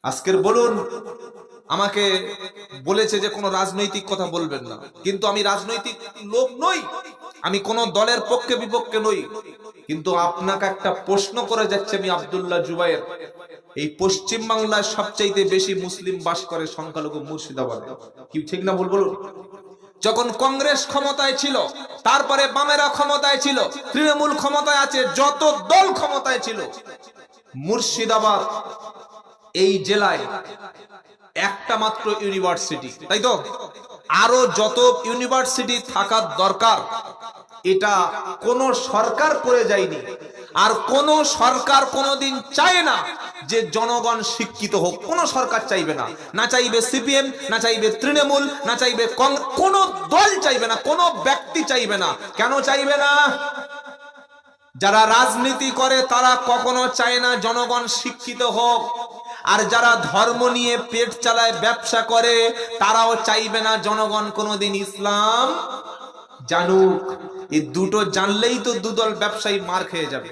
আজকের বলুন, আমাকে বলেছে যে কোনো রাজনৈতিক কথা বলবেন না, কিন্তু আমি রাজনৈতিক লোক নই, আমি কোন দলের পক্ষে বিপক্ষে নই, কিন্তু আপনাকে একটা প্রশ্ন করে যাচ্ছে আমি, আব্দুল্লাহ জুবায়ের। এই পশ্চিম বাংলায় সবচাইতে বেশি মুসলিম বাস করে, সংখ্যালঘু মুর্শিদাবাদে, কি ঠিক না? বলুন। যখন কংগ্রেস ক্ষমতায় ছিল, তারপরে বামেরা ক্ষমতায় ছিল, তৃণমূল ক্ষমতায় আছে, যত দল ক্ষমতায় ছিল, মুর্শিদাবাদ এই জেলায় একটা মাত্র ইউনিভার্সিটি, তাই তো? আরো যত ইউনিভার্সিটি থাকার দরকার, এটা কোন সরকার করে যায়নি, আর কোন সরকার কোনদিন চায় না যে জনগণ শিক্ষিত হোক। কোন সরকার চাইবে না, না চাইবে সিপিএম, না চাইবে তৃণমূল, না চাইবে কোন দল চাইবে না, কোন ব্যক্তি চাইবে না। কেন চাইবে না? যারা রাজনীতি করে তারা কখনো চায় না জনগণ শিক্ষিত হোক, আর যারা ধর্ম নিয়ে পেট চালায়, ব্যবসা করে, তারাও চাইবে না জনগণ কোনোদিন ইসলাম জানুক। এই দুটো জানলেই তো দুদল ব্যবসায়ী মার খেয়ে যাবে।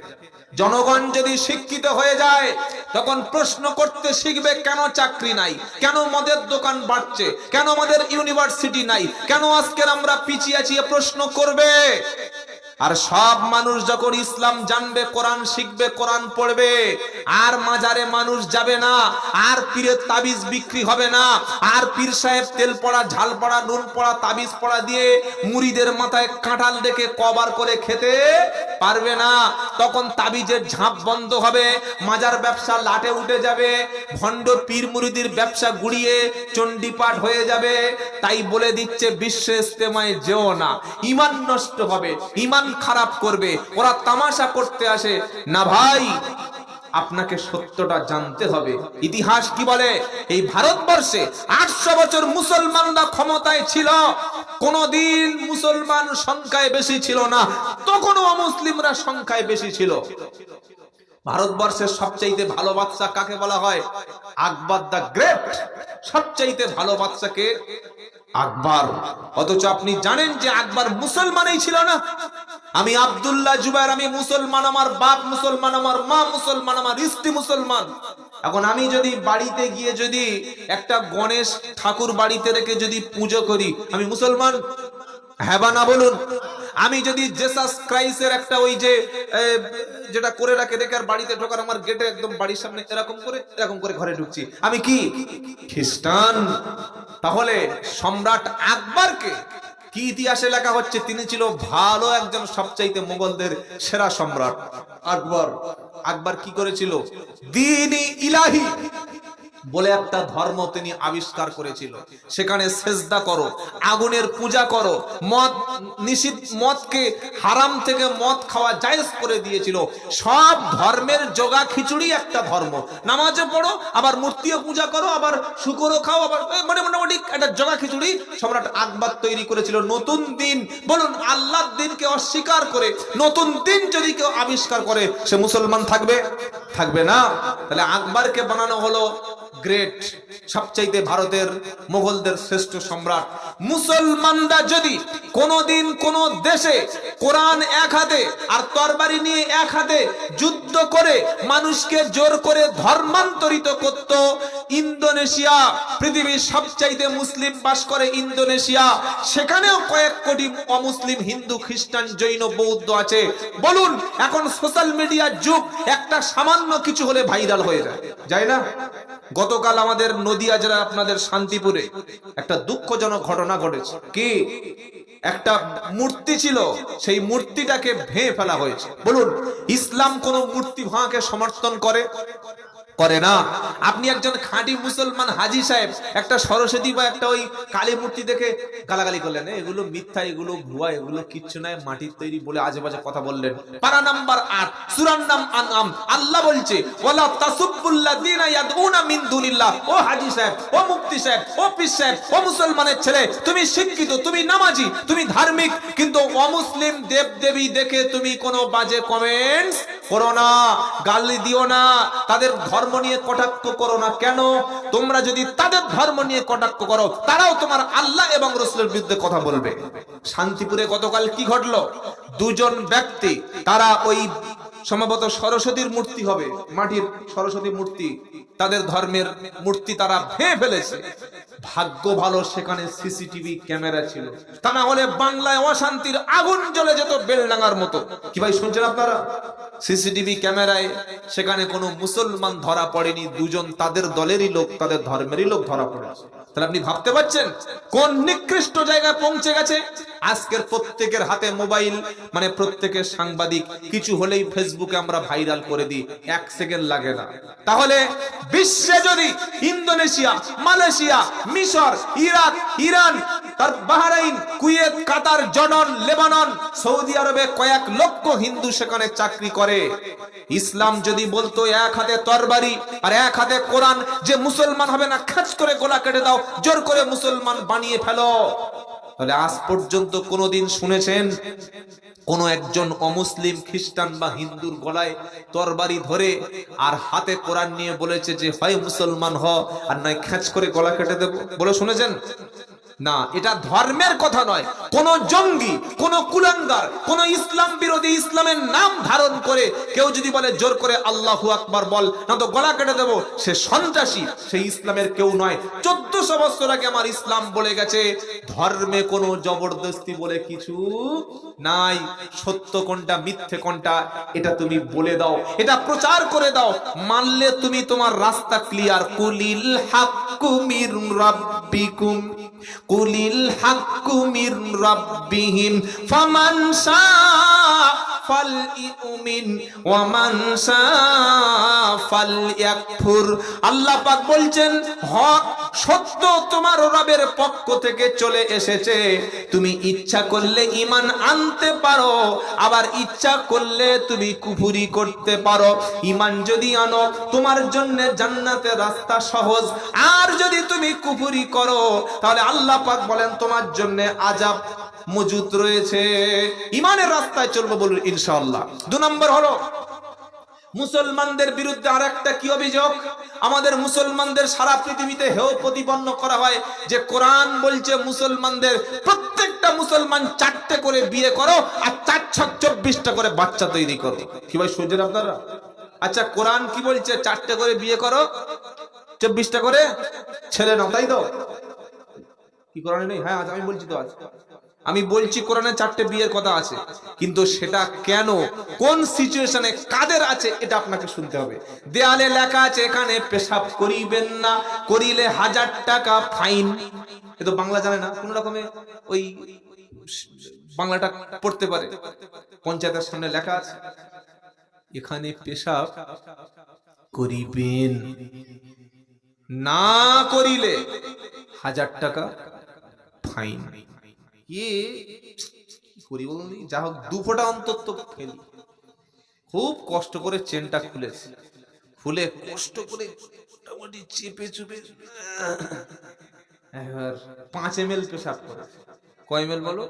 জনগণ যদি শিক্ষিত হয়ে যায়, তখন প্রশ্ন করতে শিখবে, কেন চাকরি নাই, কেন মদের দোকান বাড়ছে, কেন আমাদের ইউনিভার্সিটি নাই, কেন আজকের আমরা পিছিয়ে আছি, প্রশ্ন করবে। আর সব মানুষ যখন ইসলাম জানবে, কোরআন শিখবে, কোরআন পড়বে, আর মাজারে মানুষ যাবে না, আর পীরের তাবিজ বিক্রি হবে না, আর পীর সাহেব তেল পড়া, ঝাল পড়া, নুন পড়া, তাবিজ পড়া দিয়ে মুরিদের মাথায় কাঁঠাল রেখে কবার করে খেতে পারবে না। তখন তাবিজের ঝাঁপ বন্ধ হবে, মাজার ব্যবসা লাটে উঠে যাবে, ভণ্ড পীর মুরিদির ব্যবসা গুড়িয়ে চণ্ডীপাঠ হয়ে যাবে। তাই বলে দিচ্ছে, বিশ্ব ইস্তেমায় যেও না, ঈমান নষ্ট হবে, ঈমান খারাপ করবে, ওরা তামাশা করতে আসে না। ভাই, আপনাকে সত্যটা জানতে হবে। ইতিহাস কি বলে? এই ভারতবর্ষে 800 বছর মুসলমানরা ক্ষমতায় ছিল, কোনদিন মুসলমান সংখ্যায় বেশি ছিল না, তখনও অমুসলিমরা সংখ্যায় বেশি ছিল। ভারতবর্ষের সবচাইতে ভালো বাদশা কাকে বলা হয়? আকবর দ্য গ্রেট। সবচাইতে ভালো বাদশাকে আকবর। অথচ আপনি জানেন যে আকবর মুসলমানই ছিল না। আমি আব্দুল্লাহ জুবায়ের, আমি মুসলমান, আমার বাপ মুসলমান, আমার মা মুসলমান, আমার স্ত্রী মুসলমান। এখন আমি যদি বাড়িতে গিয়ে যদি একটা গণেশ ঠাকুর বাড়িতে রেখে যদি পুজো করি, আমি মুসলমান? হ্যাঁ বা না বলুন? আমি যদি জেসাস ক্রাইস্টের একটা ওই যে যেটা করে রাখে রেখে আর বাড়িতে ঢোকার, আমার গেটে একদম বাড়ির সামনে এরকম করে ঘরে ঢুকছি, আমি কি খ্রিস্টান? তাহলে সম্রাট আকবরকে কি ইতিহাসে লেখা হচ্ছে? তিনি ছিল ভালো একজন, সবচাইতে মোগলদের সেরা সম্রাট আকবর। আকবর কি করেছিল? দ্বীন-ই ইলাহি, বলে একটা ধর্ম তিনি আবিষ্কার করেছিল। সেখানে সেজদা করো, আগুনের পূজা করো, মদ নিষিদ্ধ, মদকে হারাম থেকে মদ খাওয়া জায়েজ করে দিয়েছিল। সব ধর্মের জোগা খিচুড়ি একটা ধর্ম। নামাজে পড়ো, আবার মূর্তিও পূজা করো, আবার শুকরও খাও, আবার মানে মোটামুটি একটা জোগা খিচুড়ি সম্রাট আকবর তৈরি করেছিল। নতুন দিন, বলুন আল্লাহর দিনকে অস্বীকার করে নতুন দিন যদি কেউ আবিষ্কার করে, সে মুসলমান থাকবে? থাকবে না। তাহলে আকবরকে বানানো হলো গ্রেট, সবচাইতে ভারতের মুঘলদের শ্রেষ্ঠ সম্রাট। মুসলমানরা যদি কোনদিন কোন দেশে কোরআন এক হাতে আর তরবারি নিয়ে এক হাতে যুদ্ধ করে মানুষকে জোর করে ধর্মান্তরিত করত, ইন্দোনেশিয়া, পৃথিবীর সবচাইতে মুসলিম বাস করে ইন্দোনেশিয়া, সেখানেও কয়েক কোটি অমুসলিম হিন্দু, খ্রিস্টান, জৈন, বৌদ্ধ আছে। বলুন এখন সোশ্যাল মিডিয়ার যুগ, একটা সামান্য কিছু হলে ভাইরাল হয়ে যায়, যায় না? গতকাল আমাদের নদিয়া জেলা আপনাদের শান্তিপুরে একটা দুঃখজনক ঘটনা ঘটেছে। কি? একটা মূর্তি ছিল, সেই মূর্তিটাকে ভেঙে ফেলা হয়েছে। বলুন ইসলাম কোন মূর্তি ভাঙাকে সমর্থন করে? করে না। আপনি একজন খাঁটি মুসলমান হাজী সাহেব একটা সরস্বতী বা একটা ওই কালী মূর্তি দেখে গালাগালি করলেন, এগুলো মিথ্যা, এগুলো ভুয়া, এগুলো কিচ্ছু নয়, মাটির তৈরি বলে আজে বাজে কথা বললেন। পারা নাম্বার 8 সূরার নাম আনআম, আল্লাহ বলছে ওয়ালা তাসুবুল্লাযিনা ইয়াদউনা মিন দুনিল্লাহ। ও হাজী সাহেব, ও মুফতি সাহেব, ও পীর সাহেব, ও মুসলমানের ছেলে, তুমি শিক্ষিত, তুমি নামাজি, তুমি ধার্মিক, কিন্তু অমুসলিম দেব দেবী দেখে তুমি কোনো বাজে কমেন্টস করো না, গালি দিও না, তাদের ধর্ম নিয়ে কটাক্ষ করো না। কেন? তোমরা যদি তাদের ধর্ম নিয়ে কটাক্ষ করো, তারাও তোমার আল্লাহ এবং রাসূলের বিরুদ্ধে কথা বলবে। শান্তিপুরে গতকাল কি ঘটলো? দুজন ব্যক্তি, তারা ওই সম্ভবত সরস্বতীর মূর্তি হবে, মাটির সরস্বতী মূর্তি, তাদের ধর্মের মূর্তি তারা ভেঙে ফেলেছে। ভাগ্য ভালো সেখানে সিসিটিভি ক্যামেরা ছিল, তা না হলে বাংলায় অশান্তির আগুন জ্বলে যেত বেলডাঙ্গার মতো। কি ভাই শুনছেন আপনারা? সিসিটিভি ক্যামেরায় সেখানে কোনো মুসলমান ধরা পড়েনি, দুজন তাদের দলেরই লোক, তাদের ধর্মেরই লোক ধরা পড়েছে। তাহলে আপনি ভাবতে পারছেন কোন নিকৃষ্ট জায়গায় পৌঁছে গেছে? আজকের প্রত্যেকের হাতে মোবাইল, মানে প্রত্যেকের সাংবাদিক, কিছু হলেই ফেসবুকে আমরা ভাইরাল করে দিই, 1 সেকেন্ড লাগে না। তাহলে বিশ্বে যদি ইন্দোনেশিয়া, মালয়েশিয়া, মিশর, ইরাক, ইরান, তার বাহরাইন, কুয়েত, কাতার, জর্ডান, লেবানন, সৌদি আরবে কয়েক লক্ষ হিন্দু সেখানে চাকরি করে। ইসলাম যদি বলতো এক হাতে তরবারি আর এক হাতে কোরআন, যে মুসলমান হবে না খাঁচ করে গলা কেটে দাও, জোর করে মুসলমান বানিয়ে ফেলো, তাহলে আজ পর্যন্ত কোনোদিন শুনেছেন কোন একজন অমুসলিম খ্রিস্টান বা হিন্দুর গলায় তরবারি ধরে আর হাতে কোরআন নিয়ে বলেছে যে হয় মুসলমান হ আর নয় খাঁচ করে গলা কেটে দেব বলে শুনেছেন? না, এটা ধর্মের কথা নয়। কোন জঙ্গি, কোন কুলাঙ্গার, কোন ইসলাম বিরোধী, ইসলামের নাম ধারণ করে কেউ যদি বলে জোর করে আল্লাহু আকবার বল, না তো গলা কেটে দেব, সে সন্ত্রাসী, সেই ইসলামের কেউ নয়। 1400 বছর আগে আমার ইসলাম বলে গেছে ধর্মে কোনো জবরদস্তি বলে কিছু নাই। সত্য কোনটা, মিথ্যে কোনটা, এটা তুমি বলে দাও, এটা প্রচার করে দাও, মানলে তুমি তোমার রাস্তা ক্লিয়ার। কুলিল হাক্কু মির রাব্বিকুম, কুলিল হাক্কু মির রাব্বিহিম ফামান শাআ ফালইউমিন ওয়া মান শাআ ফালইয়াকফুর। আল্লাহ পাক বলছেন হক সত্য তোমার রবের পক্ষ থেকে চলে এসেছে, তুমি ইচ্ছা করলে ঈমান আনতে পারো, আবার ইচ্ছা করলে তুমি কুফরি করতে পারো। ঈমান যদি আনো তোমার জন্য জান্নাতের রাস্তা সহজ, আর যদি তুমি কুফরি করো তাহলে আল্লাহ পাক বলেন তোমার জন্য আযাব মজুদ রয়েছে। ঈমানের রাস্তায় চলবো বলুন ইনশাআল্লাহ। 2 নম্বর হলো মুসলমানদের বিরুদ্ধে আরেকটা কি অভিযোগ? আমাদের মুসলমানদের সারা পৃথিবীতে হেয় প্রতিপন্ন করা হয় যে কোরআন বলছে মুসলমানদের প্রত্যেকটা মুসলমান 4টে করে বিয়ে করো আর 4 6 24টা করে বাচ্চা তৈরি করো। কি ভাই শুনছেন আপনারা? আচ্ছা কোরআন কি বলছে? 4টে করে বিয়ে করো, 24টা করে ছেলে নাও, তাই তো? কি কোরআনে নেই? হ্যাঁ আমি বলছি তো, আজ আমি বলছি কোরআনে 4টে বিয়ের কথা আছে, কিন্তু সেটা কেন, কোন সিচুয়েশনে, কাদের আছে, এটা আপনাকে শুনতে হবে। দেয়ালে লেখা আছে এখানে পেশাব করিবেন না, করিলে 1000 টাকা ফাইন। এ তো বাংলা জানে না, কোন রকমে ওই বাংলাটা পড়তে পারে। পঞ্চায়েতের সামনে লেখা আছে এখানে পেশাব করিবেন না করিলে 1000 টাকা ফাইন। কি করি বলুন, যা হোক 2 ফোঁটা অন্তত ফেলি। খুব কষ্ট করে চেনটা খুলেছে, খুলে কষ্ট করে মোটামুটি চেপে চুপে 5 ml পেশাব করে। কয় ml বলো?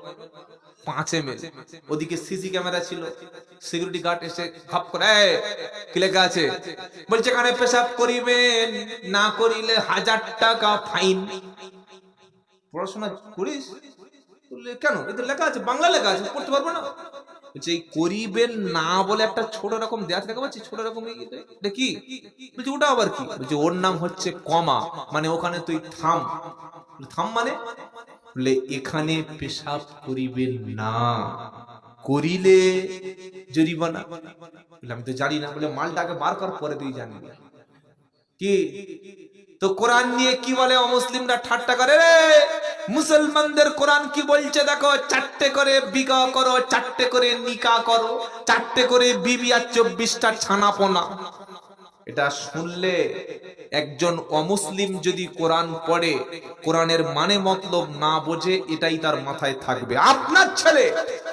5 ml। ওদিকে সিসি ক্যামেরা ছিল, সিকিউরিটি গার্ড এসে ঘাপ করে, কি লেখা আছে? বলছে এখানে পেশাব করিবেন, না করিলে 1000 টাকা ফাইন। পড়াশোনা করিস? বললে কেন? এতে লেখা আছে, বাংলা লেখা আছে, পড়তে পারবো না? বলছে এই করিবেন না বলে একটা ছোট রকম দেয়া দেখা পাচ্ছি, ছোট রকম এটা কি? বলছে ওটা আবার কি? বলছে ওর নাম হচ্ছে কমা, মানে ওখানে তুই থাম। থাম মানে? বলে এখানে পেশাব করিবেন না, করিলে জরিমানা। বলে আমি তো জানি না। বলে মালটাকে বার কর, পরে তুই জানবি। কি তো কোরআন নিয়ে কি বলে অমুসলিমরা ঠাট্টা করে রে। মুসলমানদের কোরআন কি বলছে দেখো, 4টে করে বিবাহ করো, 4টে করে নিকাহ করো, 4টে করে বিবি আর 24টা ছানাপোনা। এটা শুনলে একজন অমুসলিম যদি কোরআন পড়ে, কোরআনের মানে মতলব না বোঝে, এটাই তার মাথায় থাকবে। আপনার ছেলে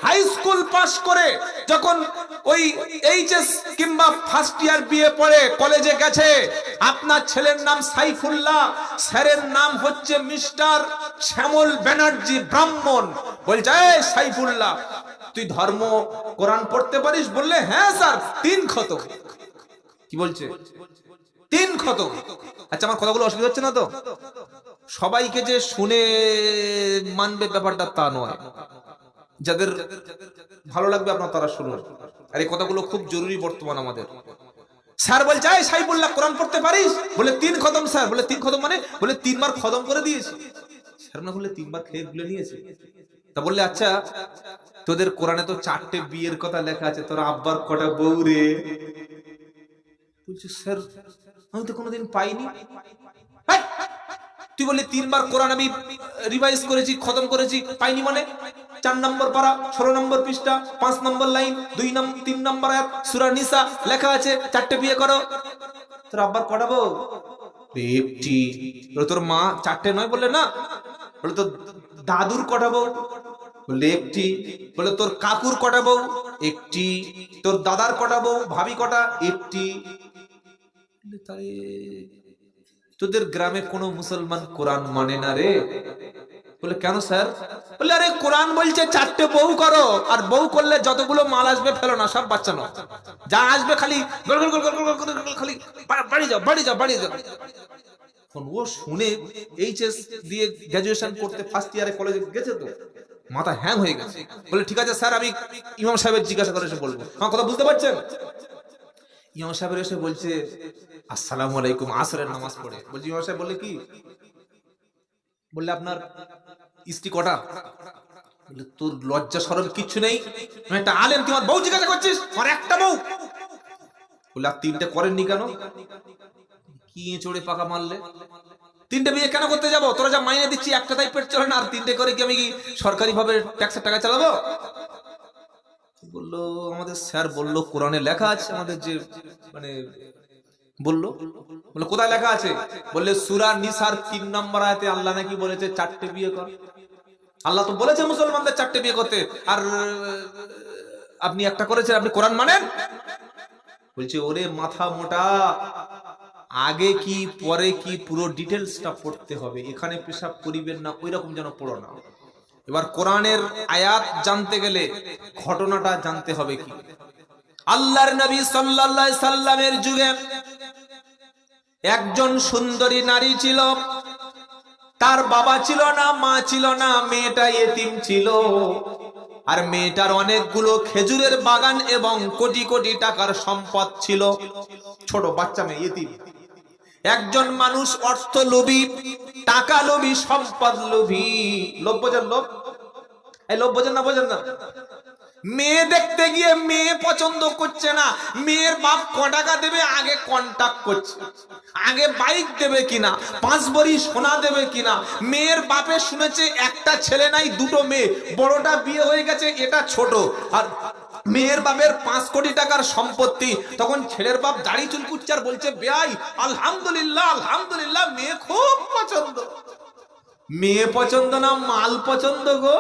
হাই স্কুল পাস করে যখন ওই এইচএস কিংবা ফার্স্ট ইয়ার বিএ পড়ে কলেজে গেছে, আপনার ছেলের নাম সাইফুল্লাহ, স্যারের নাম হচ্ছে মিস্টার শ্যামল ব্যানার্জি ব্রাহ্মণ। বলছে এই সাইফুল্লাহ, তুই ধর্ম কোরআন পড়তে পারিস? বললে হ্যাঁ স্যার, 3 খতম। কি বলছে? 3 খতম। আচ্ছা, আমার কথাগুলো অসুবিধা হচ্ছে না তো? সবাইকে যে শুনে মানবে ব্যাপারটা তা নয়, যাদের ভালো লাগবে আপনার তারা শুনুন। আর এই কথাগুলো খুব জরুরি বর্তমান আমাদের। স্যার বলছে এই সাইফুল্লাহ কোরআন পড়তে পারিস? বলে 3 খতম স্যার। বলে 3 খতম মানে? বলে 3 বার খতম করে দিয়েছি। স্যার না বললে 3 বার খেয়ে ভুলে নিয়েছে। তা বললে আচ্ছা তোদের কোরআনে তো 4টে বিয়ের কথা লেখা আছে, তোর আব্বার কটা বউ রে? বলছে স্যার আমি তো কোনোদিন পাইনি। তুই বললি 3 বার কোরআন আমি রিভাইজ করেছি, খতম করেছি, পাইনি মানে? 4 নম্বর পারা, 16 নম্বর পৃষ্ঠা, 5 নম্বর লাইন, 3 নম্বর আয়াত, সূরা নিসা লেখা আছে 4টে বিয়ে করো। তোর আব্বার কটা বউ? একটি। তোর মা 4টে নয়? বললে না। বলে তোর দাদুর কটা বউ? বললে একটি। বলে তোর কাকুর কটা বউ? একটি। তোর দাদার কটা বউ, ভাবি কটা? একটি। তোদের গ্রামে কোনো মুসলমান কোরআন মানে না রে? বলে কেন স্যার? বলে আরে কোরআন বলছে 4টে বউ করো, আর বউ করলে যতগুলো মাল আসবে ফেলো না, সব বাচ্চা নাও, যা আসবে খালি খালি বাড়ি যাও, বাড়ি যাও, বাড়ি যাও। ও শুনে এইচএস দিয়ে গ্রাজুয়েশন করতে ফার্স্ট ইয়ারে কলেজে গেছে, তো মাথা হ্যাং হয়ে গেছে। বলে ঠিক আছে স্যার, আমি ইমাম সাহেবের জিজ্ঞাসা করে এসে বলবো। আমার কথা বুঝতে পারছেন? ইমাম সাহেব এসে বলছে আসসালামু আলাইকুম, আসরের নামাজ পড়ে। বলছি ইমাম সাহেব, বললে কি? বললে আপনার স্ত্রী কটা? বলে তোর লজ্জা শরম কিচ্ছু নেই, আমি একটা আলেম, তুই আমার বউ জিজ্ঞাসা করছিস? আমার একটা বউ। বলে আর 3টে করেননি কেন? কি চড়ে পাকা মারলে? 3টে বিয়ে কেন করতে যাবো? তোরা যা মাইনে দিচ্ছি একটা তাই পেট চলে না, আর 3টে করে কি আমি কি সরকারি ভাবে ট্যাক্সের টাকা চালাবো? বললো আমাদের স্যার বললো কোরআনে লেখা আছে, আমাদের যে মানে বললো। বলে কোথায় লেখা আছে? বললে সূরা নিসার 3 নম্বর আয়াতে আল্লাহ নাকি বলেছে 4টে বিয়ে কর। আল্লাহ তো বলেছে মুসলমানদের 4টে বিয়ে করতে, আর আপনি একটা করেছেন, আপনি কোরআন মানেন? বলছে ওরে মাথা মোটা, আগে কি পরে কি পুরো ডিটেলসটা পড়তে হবে। এখানে পেশাব করিবেন না ওই রকম যেন পড়ো না। এবার কোরআনের আয়াত জানতে গেলে ঘটনাটা জানতে হবে। কি আল্লাহর নবী সাল্লাল্লাহু আলাইহি সাল্লামের যুগে একজন সুন্দরী নারী ছিল, তার বাবা ছিল না, মা ছিল না, মেয়েটা ইতিম ছিল। আর মেয়েটার অনেকগুলো খেজুরের বাগান এবং কোটি কোটি টাকার সম্পদ ছিল। ছোট বাচ্চা মেয়ে, ইতিম। একজন মানুষ অর্থ লোভী, টাকা লোভী, সম্পদ লোভী। লোভ বোঝেন? লোভ, এই লোভ বোঝেন না? বোঝেন না? মেয়ে দেখতে গিয়ে মেয়ে পছন্দ করছে না, মেয়ের বাপ ক টাকা দেবে আগে কন্টাক্ট করছে, আগে বাইক দেবে কিনা, 5 ভরি সোনা দেবে কিনা। মেয়ের বাপে শুনেছে একটা ছেলে নাই 2টো মেয়ে, বড়টা বিয়ে হয়ে গেছে, এটা ছোট, আর মেয়ের বাপের 5 কোটি টাকার সম্পত্তি, তখন ছেলের বাপ দাড়ি চুল কুচ্ছে আর বলছে বেয়াই আলহামদুলিল্লাহ আলহামদুলিল্লাহ মেয়ে খুব পছন্দ। মেয়ে পছন্দ না মাল পছন্দ গো।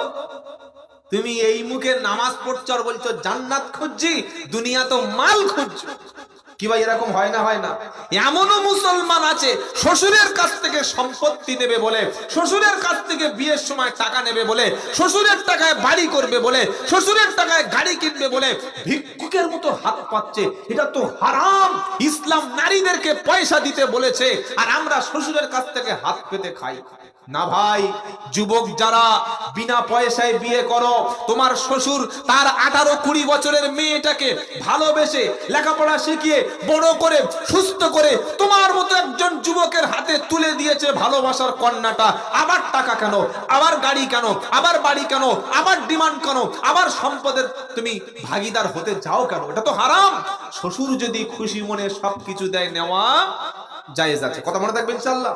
তুমি এই মুখে নামাজ পড়ছো আর বলছো জান্নাত খুঁজছি, দুনিয়া তো মাল খুঁজছো। কি ভাই এরকম হয় না? হয় না? এমনও মুসলমান আছে শ্বশুরের কাছ থেকে সম্পত্তি নেবে বলে, শ্বশুরের কাছ থেকে বিয়ের সময় টাকা নেবে বলে, শ্বশুরের টাকায় বাড়ি করবে বলে, শ্বশুরের টাকায় গাড়ি কিনবে বলে ভিক্ষুকের মতো হাত পাচ্ছে। এটা তো হারাম। ইসলাম নারীদেরকে পয়সা দিতে বলেছে আর আমরা শ্বশুরের কাছ থেকে হাত পেতে খাই না। ভাই যুবক যারা বিনা পয়সায় বিয়ে করো, তোমার শ্বশুর তার 18-20 বছরের মেয়েটাকে ভালোবেসে লেখাপড়া শিখিয়ে বড় করে সুস্থ করে তোমার মতো একজন যুবকের হাতে তুলে দিয়েছে ভালোবাসার কন্যাটা। আবার টাকা কেন, আবার গাড়ি কেন, আবার বাড়ি কেন, আবার ডিমান্ড কেন, আবার সম্পদের তুমি ভাগীদার হতে যাও কেন? এটা তো হারাম। শ্বশুর যদি খুশি মনে সবকিছু দেয়, নেওয়া জায়েজ আছে। কথা মনে থাকবে ইনশাআল্লাহ।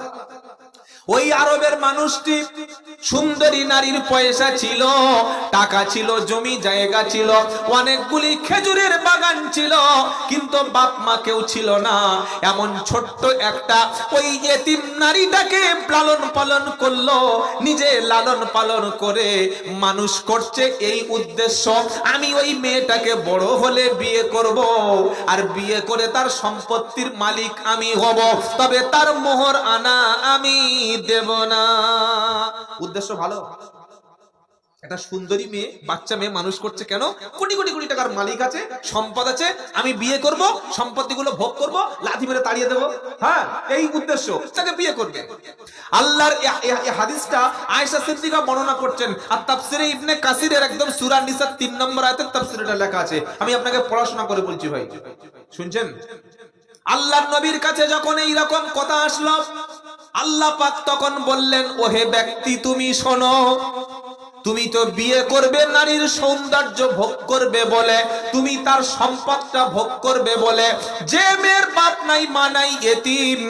ওই আরবের মানুষটি সুন্দরী নারীর পয়সা ছিল, টাকা ছিল, জমি জায়গা ছিল, অনেকগুলি খেজুরের বাগান ছিল, কিন্তু বাপ মা কেউ ছিল না। এমন ছোট্ট একটা ওই এতিম নারীটাকে লালন পালন করলো, নিজে লালন পালন করে মানুষ করছে এই উদ্দেশ্য, আমি ওই মেয়েটাকে বড় হলে বিয়ে করব, আর বিয়ে করে তার সম্পত্তির মালিক আমি হব, তবে তার মোহর আনা আমি দেব না। উদ্দেশ্য ভালো। একটা সুন্দরী মেয়ে, বাচ্চা মেয়ে মানুষ করছে কেন? কোটি কোটি কোটি টাকার মালিক আছে, সম্পদ আছে, আমি বিয়ে করব, সম্পত্তিগুলো ভোগ করব, লাথি মেরে তাড়িয়ে দেব। হ্যাঁ, এই উদ্দেশ্য তাকে বিয়ে করবে। আল্লাহর এই হাদিসটা আয়েশা সিদ্দিকা বর্ণনা করছেন, আর তাফসিরে ইবনে কাসিরের একদম সূরা নিসা 3 নম্বর আয়াতের তাফসিরে এটা লেখা আছে। আমি আপনাকে পড়াশোনা করে বলছি ভাই, শুনছেন? আল্লাহর নবীর কাছে যখন এই রকম কথা আসলো, আল্লাহ পাক তখন বললেন, ওহে ব্যক্তি তুমি শোনো, তুমি তো বিয়ে করবে নারীর সৌন্দর্য ভোগ করবে বলে, তুমি তার সম্পদটা ভোগ করবে বলে। যে মেয়ের বাপ নাই মা নাই, এতিম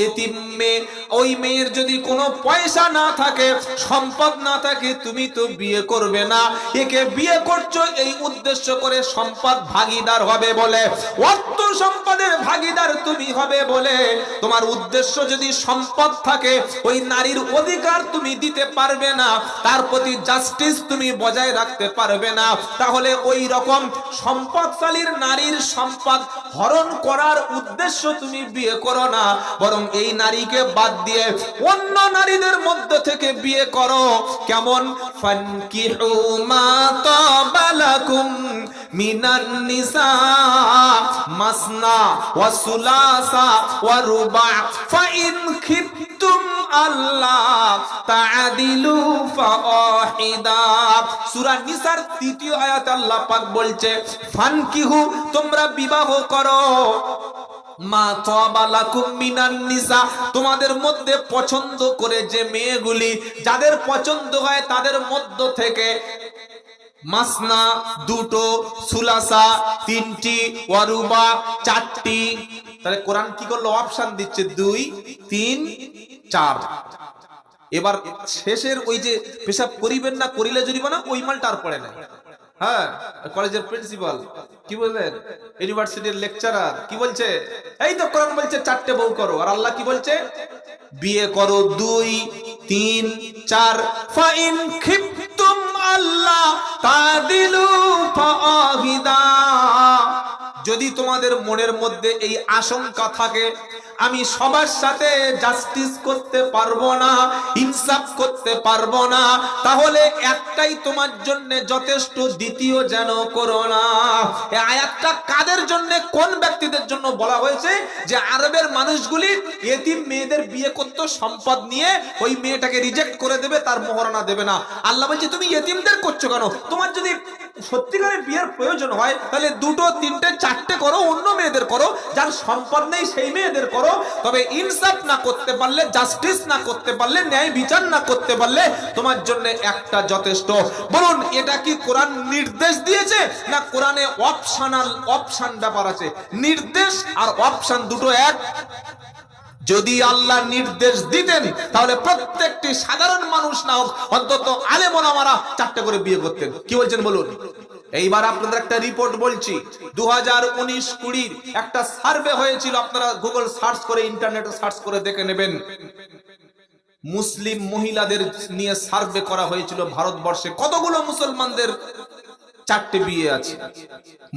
এতিম মেয়ে, ওই মেয়ের যদি কোনো পয়সা না থাকে, সম্পদ না থাকে, তুমি তো বিয়ে করবে না। একে বিয়ে করছো এই উদ্দেশ্য করে সম্পদ ভাগীদার হবে বলে, অর্থ সম্পদের ভাগীদার তুমি হবে বলে। তোমার উদ্দেশ্য যদি সম্পদ থাকে, ওই নারীর অধিকার তুমি দিতে পারবে না, তার প্রতি জাস্টিস তুমি বজায় রাখতে পারবে না, তাহলে ওই রকম সম্পদশালীর নারীর সম্পদ হরণ করার উদ্দেশ্য তুমি বিয়ে করো না, বরং এই নারীকে বাদ দিয়ে অন্য নারীদের মধ্যে থেকে বিয়ে করো। কেমন? ফানকিহু মা তাবা লাকুম মিনান নিসা মাসনা ওয়া সুলাসা ওয়া রুবা ফাইন খিফতুম আল্লাহ তাআদিলু ফাওয়াহিদা। সূরা নিসার 3য় আয়াতে আল্লাহ পাক বলছে, ফানকিহু, তোমরা বিবাহ করো, মা তাবা লাকুম মিনান নিসা, তোমাদের মধ্যে পছন্দ করে যে মেয়েগুলি, যাদের পছন্দ হয় তাদের মধ্য থেকে, মাসনা 2টো, সুলাসা 3টি, ওয়ারুবা 4টি। তাহলে কোরআন কি করলো? অপশন দিচ্ছে 2, 3, 4। এবার শেষের ওই যে পেশাব করিবেন না, করিলে জরিমানা, ওই মালটা আর পড়ে না। হ্যাঁ, কলেজের প্রিন্সিপাল কি বললেন, ইউনিভার্সিটির লেকচারার কি বলছে? এই তো কোরআন বলছে 4টে বউ করো, আর আল্লাহ কি বলছে? বিয়ে করো 2, 3, 4। ফাইন খিফতুম আল্লাহ তাদিলু ফাওয়াহিদা, যদি তোমাদের মনের মধ্যে এই আশঙ্কা থাকে আমি সবার সাথে জাস্টিস করতে পারবো না, ইনসাফ করতে পারবো না, তাহলে একটাই তোমার জন্য যথেষ্ট, দ্বিতীয় যেন করো না। এই আয়াতটা কাদের জন্য, কোন ব্যক্তিদের জন্য বলা হয়েছে? যে আরবের মানুষগুলি এতিম মেয়েদের বিয়ে করতে, সম্পদ নিয়ে ওই মেয়েটাকে রিজেক্ট করে দেবে, তার মোহরানা দেবে না। আল্লাহ বলছে তুমি এতিমদের করছো কেন? তোমার যদি সত্যিকারের বিয়ের প্রয়োজন হয় তাহলে 2টো, 3টে, 4টে করো, অন্য মেয়েদের করো, যার সম্পদ নেই সেই মেয়েদের করো। তবে ইনসাফ না করতে পারলে, জাস্টিস না করতে পারলে, ন্যায় বিচার না করতে পারলে তোমার জন্য একটা যথেষ্ট। বলুন এটা কি কোরআন নির্দেশ দিয়েছে, না কোরআনে অপশন ব্যাপার আছে? নির্দেশ আর অপশন দুটো এক। যদি আল্লাহ নির্দেশ দিতেন তাহলে প্রত্যেকটি সাধারণ মানুষ না হোক, অন্তত আলেম ওলামারা 4টে করে বিয়ে করতেন। কি বলছেন বলুন? এইবার আপনাদের একটা রিপোর্ট বলছি, 2019-20 একটা সার্ভে হয়েছিল, আপনারা গুগল সার্চ করে ইন্টারনেটে সার্চ করে দেখে নেবেন। মুসলিম মহিলাদের নিয়ে সার্ভে করা হয়েছিল ভারতবর্ষে কতগুলো মুসলমানদের 4টে বিয়ে আছে।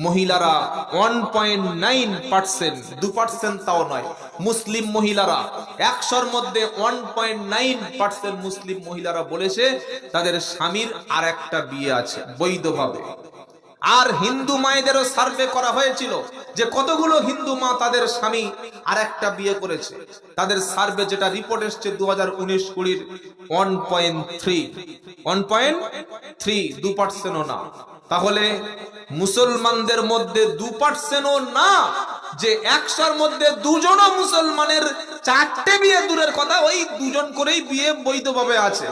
মহিলারা 1.9%, 2% তাও নয়, মুসলিম মহিলারা 100-র মধ্যে 1.9% মুসলিম মহিলারা বলেছে তাদের স্বামীর আর একটা বিয়ে আছে বৈধভাবে। আর হিন্দু মায়েদেরও সার্ভে করা হয়েছিল যে কতগুলো হিন্দু মা তাদের স্বামী আর একটা বিয়ে করেছে। তাদের সার্ভে যেটা রিপোর্ট এসছে 2019-20 1.3, 2%ও না। তাহলে মুসলমানদের মধ্যে 2%ও না, যে 100-র মধ্যে 2জনও মুসলমানের 4টে বিয়ে দূরের কথা, ওই 2জন করেই বিয়ে বৈধভাবে আছে।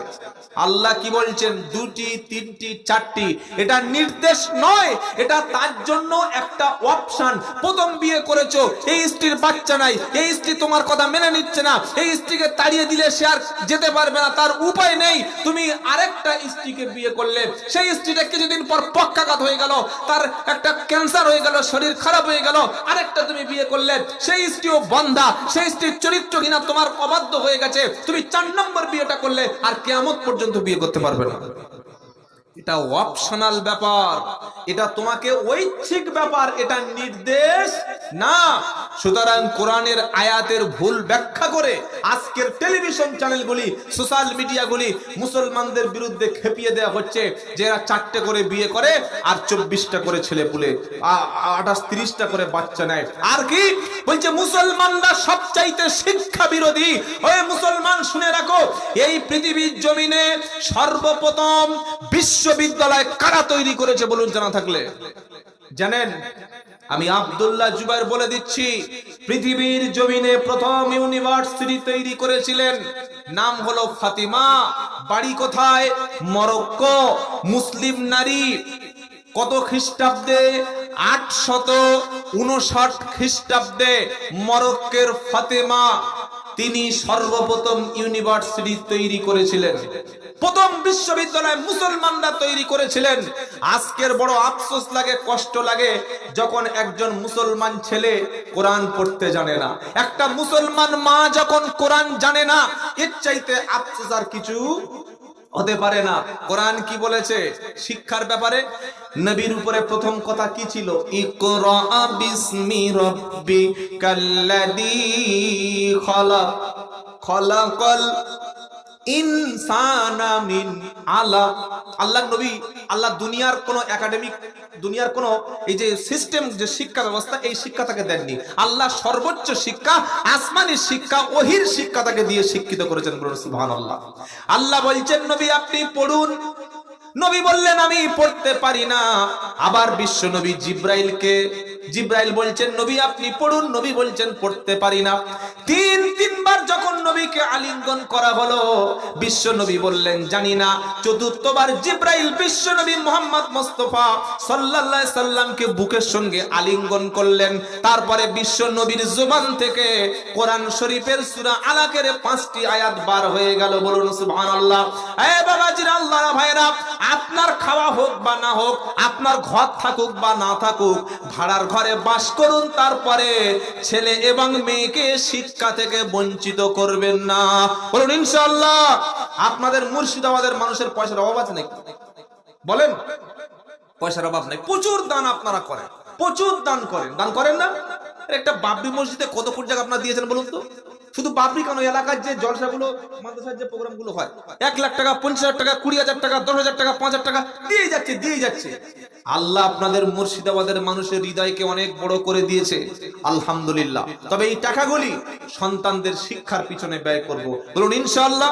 আল্লাহ কি বলছেন? 2টি, 3টি, 4টি, এটা নির্দেশ নয়, এটা তার জন্য একটা অপশন। প্রথম বিয়ে করেছো, এই স্ত্রীর বাচ্চা নাই, এই স্ত্রী তোমার কথা মেনে নিচ্ছে না, এই স্ত্রীকে তাড়িয়ে দিলে সে আর যেতে পারবে না, তার উপায় নেই, তুমি আরেকটা স্ত্রীকে বিয়ে করলে, সেই স্ত্রীটা কিছুদিন পর পক্ষাঘাত হয়ে গেল, তার একটা ক্যান্সার হয়ে গেল, শরীর খারাপ হয়ে গেল, আরেকটা তুমি বিয়ে করলে, সেই স্ত্রীও বন্ধা, সেই স্ত্রীর চরিত্রহীনা, তোমার অবাধ্য হয়ে গেছে, তুমি 4 নম্বর বিয়েটা করলে আর কিয়ামত পর্যন্ত বিয়ে করতে পারবে না। এটা অপশনাল ব্যাপার, এটা তোমাকে ঐচ্ছিক ব্যাপার, এটা নির্দেশ না। সুতরাং কোরআনের আয়াতের ভুল ব্যাখ্যা করে আজকের টেলিভিশন চ্যানেলগুলি, সোশ্যাল মিডিয়াগুলি মুসলমানদের বিরুদ্ধে খেপিয়ে দেওয়া হচ্ছে যে এরা 4টে করে বিয়ে করে আর 24টা করে ছেলে পুলে 28-30টা করে বাচ্চা নেয়। আর কি বলছে? মুসলমানরা সবচাইতে শিক্ষা বিরোধী। ওই মুসলমান শুনে রাখো, এই পৃথিবীর জমিনে সর্বপ্রথম বিশ্ববিদ্যালয় কারা তৈরি করেছে বলুন জানা থাকলে? জানেন? আমি আব্দুল্লাহ জুবাইর বলে দিচ্ছি, পৃথিবীর জমিনে প্রথম ইউনিভার্সিটি তৈরি করেছিলেন, নাম হলো ফাতিমা। বাড়ি কোথায়? মরক্কো। মুসলিম নারী। কত খ্রিস্টাব্দে? 859 খ্রিস্টাব্দে মরক্কোর ফাতেমা, তিনি সর্বপ্রথম ইউনিভার্সিটি তৈরি করেছিলেন। প্রথম বিশ্ববিদ্যালয় মুসলমানরা তৈরি করেছিলেন। আজকের বড় আফসোস লাগে, কষ্ট লাগে, যখন একজন মুসলমান ছেলে কোরআন পড়তে জানে না, একটা মুসলমান মা যখন কোরআন জানে না, এর চাইতে আফসোস আর কিছু হতে পারে না। কোরআন কি বলেছে শিক্ষার ব্যাপারে? নবীর উপরে প্রথম কথা কি ছিল? ইকরা বিসমি রাব্বিকাল্লাযী খালাক, খালাকাল ইনসানা মিন আলাক। আল্লাহ নবী, আল্লাহ দুনিয়ার কোন একাডেমিক, দুনিয়ার কোন এই যে সিস্টেম, যে শিক্ষা ব্যবস্থা, এই শিক্ষা তাকে দেননি। আল্লাহ সর্বোচ্চ শিক্ষা, আসমানি শিক্ষা, ওহির শিক্ষা তাকে দিয়ে শিক্ষিত করেছেন। সুবহানাল্লাহ। আল্লাহ বলছেন নবী আপনি পড়ুন। নবী বললেন আমি পড়তে পারি না। আবার বিশ্ব নবী জিব্রাইল বলছেন নবী আপনি পড়ুন। নবী বলছেন পড়তে পারি না। তিনবার যখন নবীকে আলিঙ্গন করা হলো, বিশ্ব নবী বললেন জানি না। চতুর্থবার জিব্রাইল বিশ্ব নবী মুহাম্মদ মুস্তাফা সাল্লাল্লাহু আলাইহি সাল্লামকে বুকের সঙ্গে আলিঙ্গন করলেন। তারপরে বিশ্ব নবীর জবান থেকে কোরআন শরীফের সূরা আলাকের 5টি আয়াত বার হয়ে গেল। বলুন সুবহানাল্লাহ। এ বাবাজিরা, আল্লাহর ভাইরা, আপনার খাওয়া হোক বা না হোক, আপনার ঘর থাকুক বা না থাকুক, ভাড়ার ঘরে বাস করুন, তারপরে ছেলে এবং মেয়েকে শিক্ষা থেকে বঞ্চিত করবেন না। বলুন ইনশাআল্লাহ। আপনাদের মুর্শিদাবাদের মানুষের পয়সার অভাব আছে নাকি? বলেন, পয়সার অভাব নাই। প্রচুর দান আপনারা করেন, প্রচুর দান করেন। দান করেন না? একটা বাবরি মসজিদে কত কোটি টাকা আপনারা দিয়েছেন বলুন তো? শুধু বাবরি কেন, এলাকার যে জলসাগুলো, মাদ্রাসার যে প্রোগ্রামগুলো হয়, 1 লাখ টাকা, 50,000 টাকা, 20,000 টাকা, 10,000 টাকা, 5,000 টাকা দিয়ে যাচ্ছে। আল্লাহ আপনাদের মুর্শিদাবাদের মানুষের হৃদয়কে অনেক বড় করে দিয়েছে, আলহামদুলিল্লাহ। তবে এই টাকাগুলি সন্তানদের শিক্ষার পিছনে ব্যয় করব। বলুন ইনশাআল্লাহ।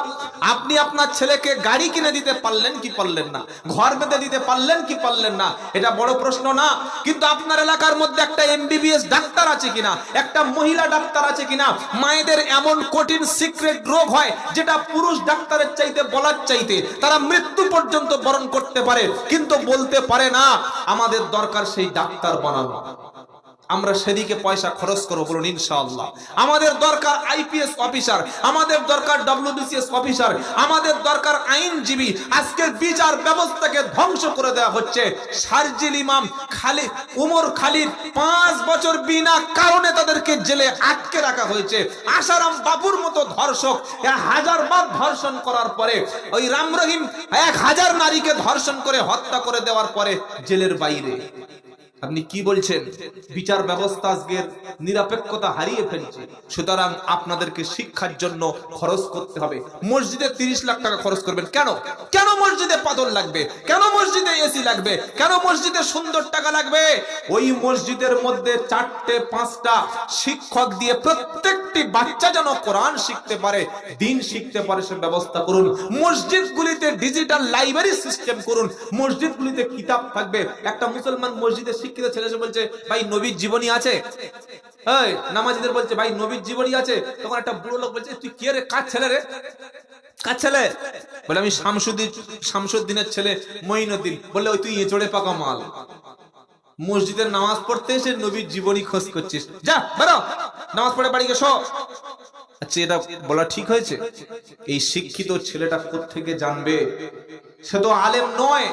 আপনি আপনার ছেলেকে গাড়ি কিনে দিতে পারলেন কি পারলেন না? ঘর বেঁধে দিতে পারলেন কি পারলেন না? এটা বড় প্রশ্ন না। কিন্তু আপনার এলাকার মধ্যে একটা MBBS ডাক্তার আছে কিনা, একটা মহিলা ডাক্তার আছে কিনা? মায়েদের এমন কঠিন সিক্রেট রোগ হয় যেটা পুরুষ ডাক্তারের চাইতে, বলার চাইতে তারা মৃত্যু পর্যন্ত বরণ করতে পারে, কিন্তু বলতে পারে না। আমাদের দরকার সেই ডাক্তার বানানো। আমরা সেদিকে পয়সা খরচ করবো, বলুন ইনশাআল্লাহ। আমাদের দরকার আইপিএস অফিসার, আমাদের দরকার ডব্লিউবিসিএস অফিসার, আমাদের দরকার আইনজীবী। আজকের বিচার ব্যবস্থাকে ধ্বংস করে দেওয়া হচ্ছে। শারজিল ইমাম খালিদ উমর খালিদ 5 বছর বিনা কারণে তাদেরকে জেলে আটকে রাখা হয়েছে। আশারাম বাবুর মতো ধর্ষক 1000 বার ধর্ষণ করার পরে, ওই রাম রহিম 1000 নারীকে ধর্ষণ করে হত্যা করে দেওয়ার পরে জেলের বাইরে। আপনি কি বলছেন? বিচার ব্যবস্থা আজকের নিরপেক্ষতা হারিয়ে ফেলছে। সুতরাং আপনাদেরকে শিক্ষার জন্য খরচ করতে হবে। মসজিদে 30 লাখ টাকা খরচ করবেন কেন? কেন মসজিদে পাথর লাগবে? কেন মসজিদে এসি লাগবে? কেন মসজিদে সুন্দর টাকা লাগবে? ওই মসজিদের মধ্যে 4টে 5টা শিক্ষক দিয়ে প্রত্যেকটি বাচ্চা যেন কোরআন শিখতে পারে, দিন শিখতে পারে, সে ব্যবস্থা করুন। মসজিদগুলিতে ডিজিটাল লাইব্রেরি সিস্টেম করুন। মসজিদগুলিতে কিতাব থাকবে। একটা মুসলমান মসজিদে শিক্ষিত ছেলে এসে বলছে, ভাই নবীর জীবনী আছে? এই নামাজিদের বলছে, ভাই নবীর জীবনী আছে। তখন একটা বুড়ো লোক বলছে, তুই কে রে? কার ছেলে রে? কার ছেলে? বলে আমি শামসুদ্দিনের ছেলে মঈনুদ্দিন। বললে ওই তুই এঁচড়ে পাকা মাল, মসজিদের নামাজ পড়তে এসে নবীর জীবনী খোঁজ করছিস। যা বেরো, নামাজ পড়ে বাড়ি গেছো। আচ্ছা, এটা বলা ঠিক হয়েছে? এই শিক্ষিত ছেলেটা কোত্থেকে জানবে? সে তো আলেম নয়,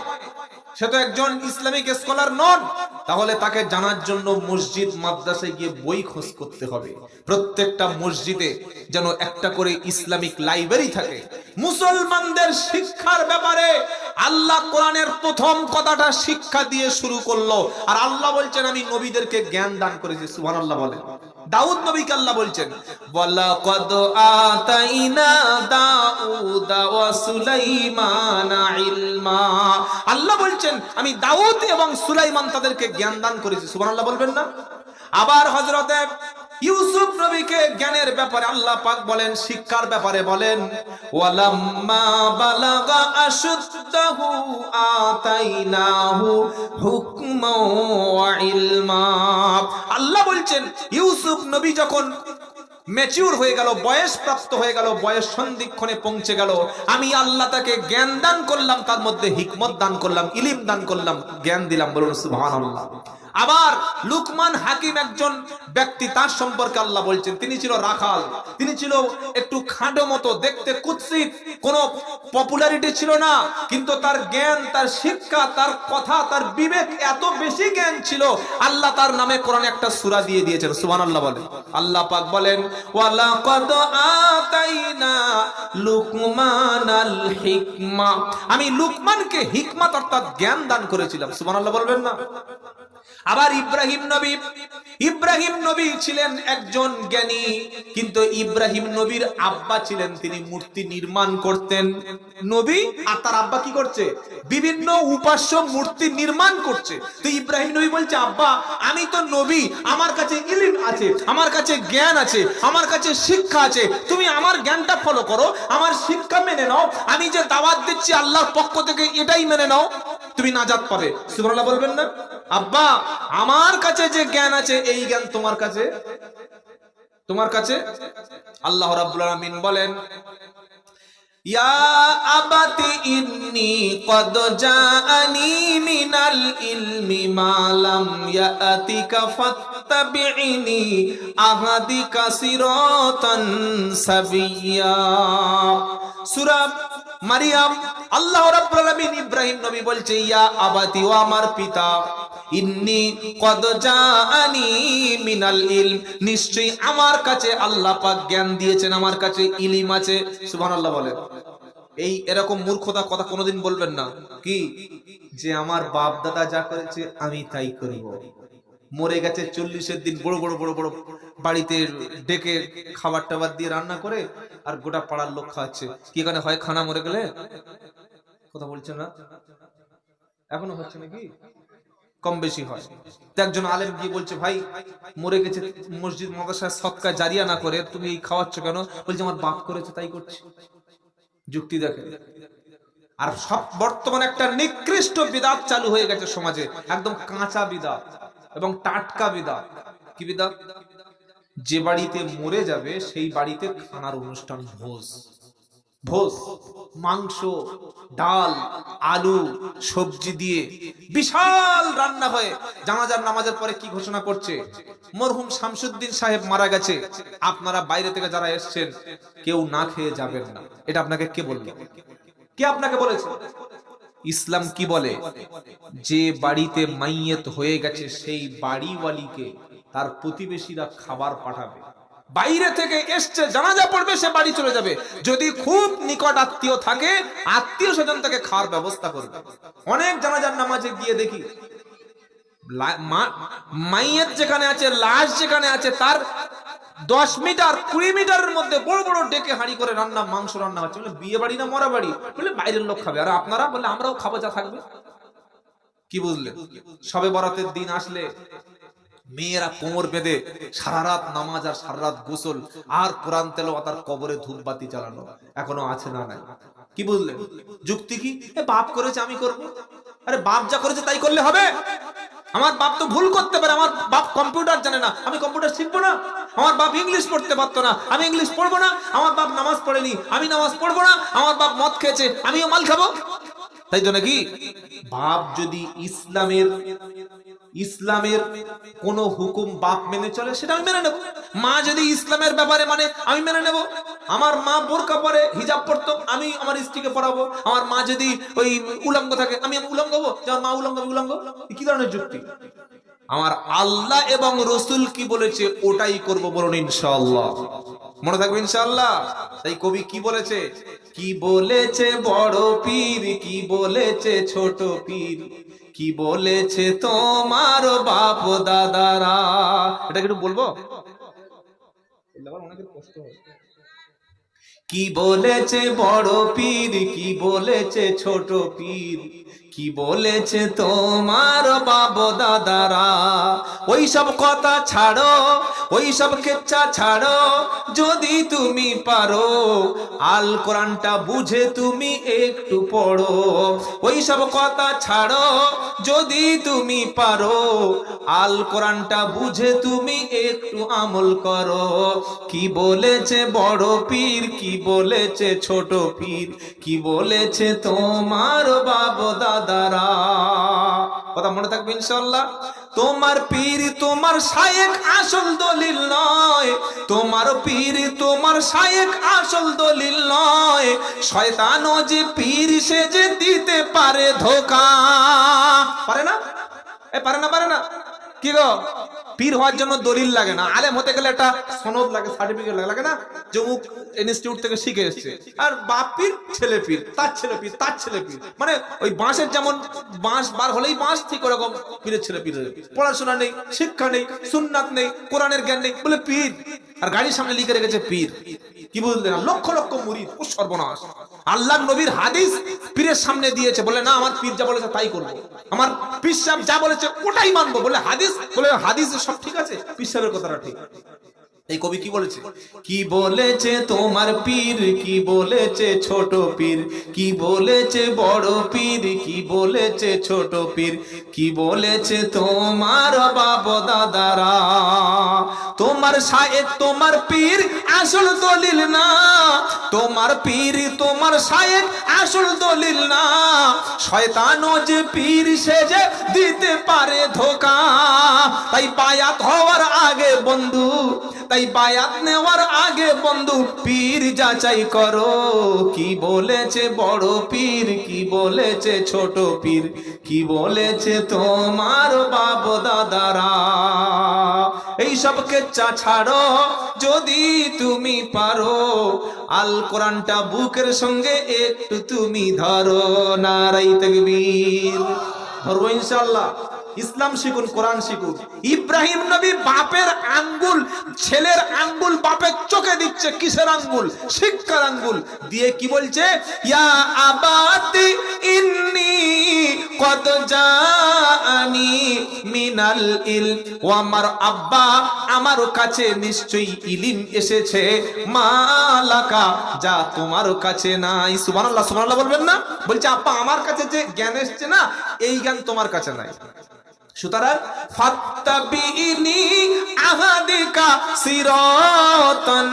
সে তো একজন ইসলামিক স্কলার নন। তাহলে তাকে জানার জন্য মসজিদ মাদ্রাসায় গিয়ে বই খোঁজ করতে হবে। প্রত্যেকটা মসজিদে যেন একটা করে ইসলামিক লাইব্রেরি থাকে। মুসলমানদের শিক্ষার ব্যাপারে আল্লাহ কোরআনের প্রথম কথাটা শিক্ষা দিয়ে শুরু করলো। আর আল্লাহ বলছেন, আমি নবীদেরকে জ্ঞান দান করেছি। সুবহানাল্লাহ বলেন। দাউদ নবীকে আল্লাহ বলছেন, ওয়ালাকাদ আতাইনা দাউদা ওয়া সুলাইমানা ইলমা। আল্লাহ বলছেন, আমি দাউদ এবং সুলাইমান তাদেরকে জ্ঞান দান করেছি। সুবহানাল্লাহ বলবেন না? আবার হযরতে ইউসুফ নবীকে জ্ঞানের ব্যাপারে আল্লাহ পাক বলেন, শিক্ষার ব্যাপারে বলেন, ওয়ালাম্মা বালাগা আশুদ্দাহু আতাইনাহু হুকমা ওয়া ইলমা। আল্লাহ বলছেন, ইউসুফ নবী যখন ম্যাচিউর হয়ে গেল, বয়স প্রাপ্ত হয়ে গেল, বয়স সন্ধিক্ষণে পৌঁছে গেল, আমি আল্লাহ তাকে জ্ঞান দান করলাম, তার মধ্যে হিকমত দান করলাম, ইলম দান করলাম, জ্ঞান দিলাম। বলুন সুবহানাল্লাহ। আবার লুকমান হাকিম একজন ব্যক্তি, তার সম্পর্কে আল্লাহ বলছেন, তিনি ছিল রাখাল, তিনি ছিল একটু খাঁটো মতো দেখতে, কুৎসিত, কোনো পপুলারিটি ছিল না, কিন্তু তার জ্ঞান, তার শিক্ষা, তার কথা, তার বিবেক, এত বেশি জ্ঞান ছিল, আল্লাহ তার নামে কোরআনে একটা সূরা দিয়ে দিয়েছেন। সুবহানাল্লাহ বলেন। আল্লাহ পাক বলেন, ওয়ালাকাদ আতাইনা লুকমানাল হিকমা। আমি লুকমানকে হিকমত অর্থাৎ জ্ঞান দান করেছিলাম। সুবহানাল্লাহ বলবেন না? আবার ইব্রাহিম নবী ছিলেন একজন জ্ঞানী, কিন্তু ইব্রাহিম নবীর আব্বা ছিলেন, তিনি মূর্তি নির্মাণ করতেন। নবী আর তার আব্বা কি করছে? বিভিন্ন উপাস্য মূর্তি নির্মাণ করছে। তো ইব্রাহিম নবী বলছে, আব্বা আমি তো নবী, আমার কাছে ইলম আছে, আমার কাছে জ্ঞান আছে, আমার কাছে শিক্ষা আছে, তুমি আমার জ্ঞানটা ফলো করো, আমার শিক্ষা মেনে নাও, আমি যে দাওয়াত দিচ্ছি আল্লাহর পক্ষ থেকে এটাই মেনে নাও, তুমি নাজাত পাবে। সুবহানাল্লাহ বলবেন না? আব্বা আমার কাছে যে জ্ঞান আছে, এই জ্ঞান তোমার কাছে। আল্লাহ রাব্বুল আলামিন বলেন, ইয়া আবাতি ইন্নী কদ জাআনি মিনাল ইলমি মা লাম ইয়াতিকা ফাত্তাবি'নি আহাদিকা সিরাতান সাবিয়্যা। সূরা মারিয়াম। আল্লাহ রাব্বুল আলামিন ইব্রাহিম নবী বলছে, ইয়া আবাতি, ও আমার পিতা, ইন্নী কদ জাআনি মিনাল ইলম, নিশ্চয়ই আমার কাছে আল্লাহ পাক জ্ঞান দিয়েছেন, আমার কাছে ইলম আছে। সুবহানাল্লাহ বলেন। এই এরকম মূর্খতা কথা কোনোদিন বলবেন না, কি যে আমার বাপ দাদা যা করেছে আমি তাই করব। মরে গেছে 40-এর দিন বড় বড় বাড়িতে ডেকে খাবার টাবার দিয়ে রান্না করে, আর গোটা পাড়ার লোক খাচ্ছে। কি এখানে হয় খানা মরে গেলে? কথা বলছে না? এখনো হচ্ছে নাকি? কম বেশি হয়। একজন আলেম গিয়ে বলছে, ভাই মরে গেছে, মসজিদ মাদ্রাসায় সদকা জারিয়া না করে তুমি খাওয়াচ্ছ কেন? বলছে, আমার বাপ করেছে তাই করছি। যুক্তি দেখে। আর সব বর্তমানে একটা নিকৃষ্ট বিদআত চালু হয়ে গেছে সমাজে, একদম কাঁচা বিদআত এবং টাটকা বিদআত। কি বিদআত? যে বাড়িতে মরে যাবে সেই বাড়িতে খানার অনুষ্ঠান, ভোজ। ভোজ, মাংস, ডাল, আলু, সবজি দিয়ে বিশাল রান্না হয়ে জানাজার নামাজের পরে কি ঘোষণা করছে, মরহুম শামসুদ্দিন সাহেব মারা গেছে, আপনারা বাইরে থেকে যারা এসেছেন কেউ না খেয়ে যাবেন না। এটা আপনাকে কে বলল? কে আপনাকে বলেছে? ইসলাম কি বলে? যে বাড়িতে মাইয়েত হয়ে গেছে সেই বাড়িওয়ালিকে তার প্রতিবেশীরা খাবার পাঠাবে। বাইরে থেকে এসছে, জানাজা পড়বে, সে বাড়ি চলে যাবে। যদি খুব নিকট আত্মীয় থাকে, আত্মীয় স্বজন তাকে খাওয়ার ব্যবস্থা করবে। অনেক জানাজার নামাজে গিয়ে দেখি মাইয়েত যেখানে আছে, লাশ যেখানে আছে, তার 10 মিটার 20 মিটারের মধ্যে বড় বড় ডেকে হাঁড়ি করে রান্না, মাংস রান্না হচ্ছে। বলে বিয়ে বাড়ি না মরা বাড়ি? বলে বাইরের লোক খাবে। আর আপনারা? বলে আমরাও খাবো, যা থাকবে। কি বুঝলেন? সবে বরাতের দিন আসলে মেয়েরা কোমর বেঁধে সারা রাত নামাজ আর সারা রাত গোসল আর কোরআন তেলাওয়াত আর কবরে ধূপবাতি জ্বালানো এখনো আছে না নাই? কি বুঝলেন? যুক্তি কি? বাপ করেছে আমি করব। আরে বাপ যা করেছে তাই করলে হবে? আমার বাপ তো ভুল করতে পারে, আমার বাপ কম্পিউটার জানে না, আমি কম্পিউটার শিখবো না? আমার বাপ ইংলিশ পড়তে পারতো না, আমি ইংলিশ পড়বো না? আমার বাপ নামাজ পড়েনি, আমি নামাজ পড়বো না? আমার বাপ মদ খেয়েছে, আমিও মাল খাবো? তাই তো নাকি? বাপ যদি ইসলামের কোন হুকুম বাপ মেনে চলে, সেটা আমি মেনে নেব। মা যদি ইসলামের ব্যাপারে মানে, আমি মেনে নেব। আমার মা বোরকা পরে, হিজাব পরতো, আমি আমার স্ত্রীকে পরাবো। আমার মা যদি ওই উলঙ্গ থাকে, আমি উলঙ্গ হবো। যেমন মা উলঙ্গ, আমি উলঙ্গ। কি ধরনের যুক্তি? আমার আল্লাহ এবং রসুল কি বলেছে ওটাই করব, বলুন ইনশাআল্লাহ। মনে থাকবে ইনশাআল্লাহ। তাই কবি কি বলেছে? কি বলেছে বড় পীর, কি বলেছে ছোট পীর, কি বলেছে তোমার বাপ দাদারা। এটা একটু বলবো? অনেকের কষ্ট হয়। কি বলেছে বড় পীর, কি বলেছে ছোট পীর, কি বলেছে তোমার বাপ দাদারা। ওই সব কথা ছাড়ো, ওই সব কেচ্ছা ছাড়ো, যদি তুমি পারো আল কোরআনটা বুঝে তুমি একটু পড়ো। ওই সব কথা ছাড়ো, যদি তুমি পারো আল কোরআনটা বুঝে তুমি একটু আমল করো। কি বলেছে বড় পীর, কি বলেছে ছোট পীর, কি বলেছে তোমার বাপ দাদারা। কথা মনে থাকবে ইনশাআল্লাহ। তোমার পীর তোমার শায়েখ আসল দলিল নয়, তোমার পীর তোমার শায়েখ আসল দলিল নয়। শয়তানও যে পীর সে যে দিতে পারে ধোঁকা। পারে না? পারে না, পারে না। কি গো, পীর হওয়ার জন্য দলিল লাগে না, আলেম হতে গেলে একটা সনদ লাগে, সার্টিফিকেট লাগে না? জমুক ইনস্টিটিউট থেকে শিখে এসছে। আর বাপ পীর, ছেলে পীর, তার ছেলে পীর, তার ছেলে পীর। মানে ওই বাঁশের যেমন বাঁশ বার হলেই বাঁশ, ঠিক ওরকম পীরের ছেলে পীর। পড়াশোনা নেই, শিক্ষা নেই, সুন্নাত নেই, কোরআনের জ্ঞান নেই, বলে পীর। আর গাড়ির সামনে লিখে রেখেছে পীর। কি বুঝলেন? লক্ষ লক্ষ মুরিদ। ও সর্বনাশ! আল্লাহর নবীর হাদিস পীরের সামনে দিয়েছে, বলে না আমার পীর যা বলেছে তাই করবো, আমার পীর সাহেব যা বলেছে ওটাই মানবো। বলে হাদিস, বলে হাদিস সব ঠিক আছে, পীর সাহেবের কথাটা ঠিক। এই কবি কি বলেছে? কি বলেছে তোমার পীর, কি বলেছে ছোট পীর, কি বলেছে বড় পীর, কি বলেছে ছোট পীর, কি বলেছে তোমার বাপ দাদারা। তোমার শায়েখ তোমার পীর আসল দলিল না, তোমার পীর তোমার শায়েখ আসল দলিল না। শয়তানও যে পীর সে যে দিতে পারে ধোঁকা। তাই বায়াত হওয়ার আগে বন্ধু, তাই বায়াত নেওয়ার আগে বন্ধু পীর যাচাই করো। কি বলেছে বড় পীর, কি বলেছে ছোট পীর, কি বলেছে তোমার বাপ দাদারা। এই সব কেচ্ছা ছাড়ো, যদি তুমি পারো আল কোরআনটা বুকের সঙ্গে একটু তুমি ধরো। নারাই তাকবীর। ধরবো ইনশাআল্লাহ। ইসলাম শিখুন, কোরআন শিখুন। ইব্রাহিম নবী বাপের আঙ্গুল, ছেলের আঙ্গুল বাপের চোখে দিচ্ছে। কিসের আঙ্গুল? শিক্ষার আঙ্গুল দিয়ে কি বলছে? ইয়া আবাতি ইন্নী কদ জাআনি মিনাল ইলম। ও আমার আব্বা, আমার কাছে নিশ্চয়ই ইলম এসেছে। মালাকা, যা তোমার কাছে নাই। সুবহানাল্লাহ, সুবহানাল্লাহ বলবেন না? বলছে আব্বা আমার কাছে যে জ্ঞান এসেছে না, এই জ্ঞান তোমার কাছে নাই। সুতরাং ফাত্তাবিনি আহাদিকা সিরাতান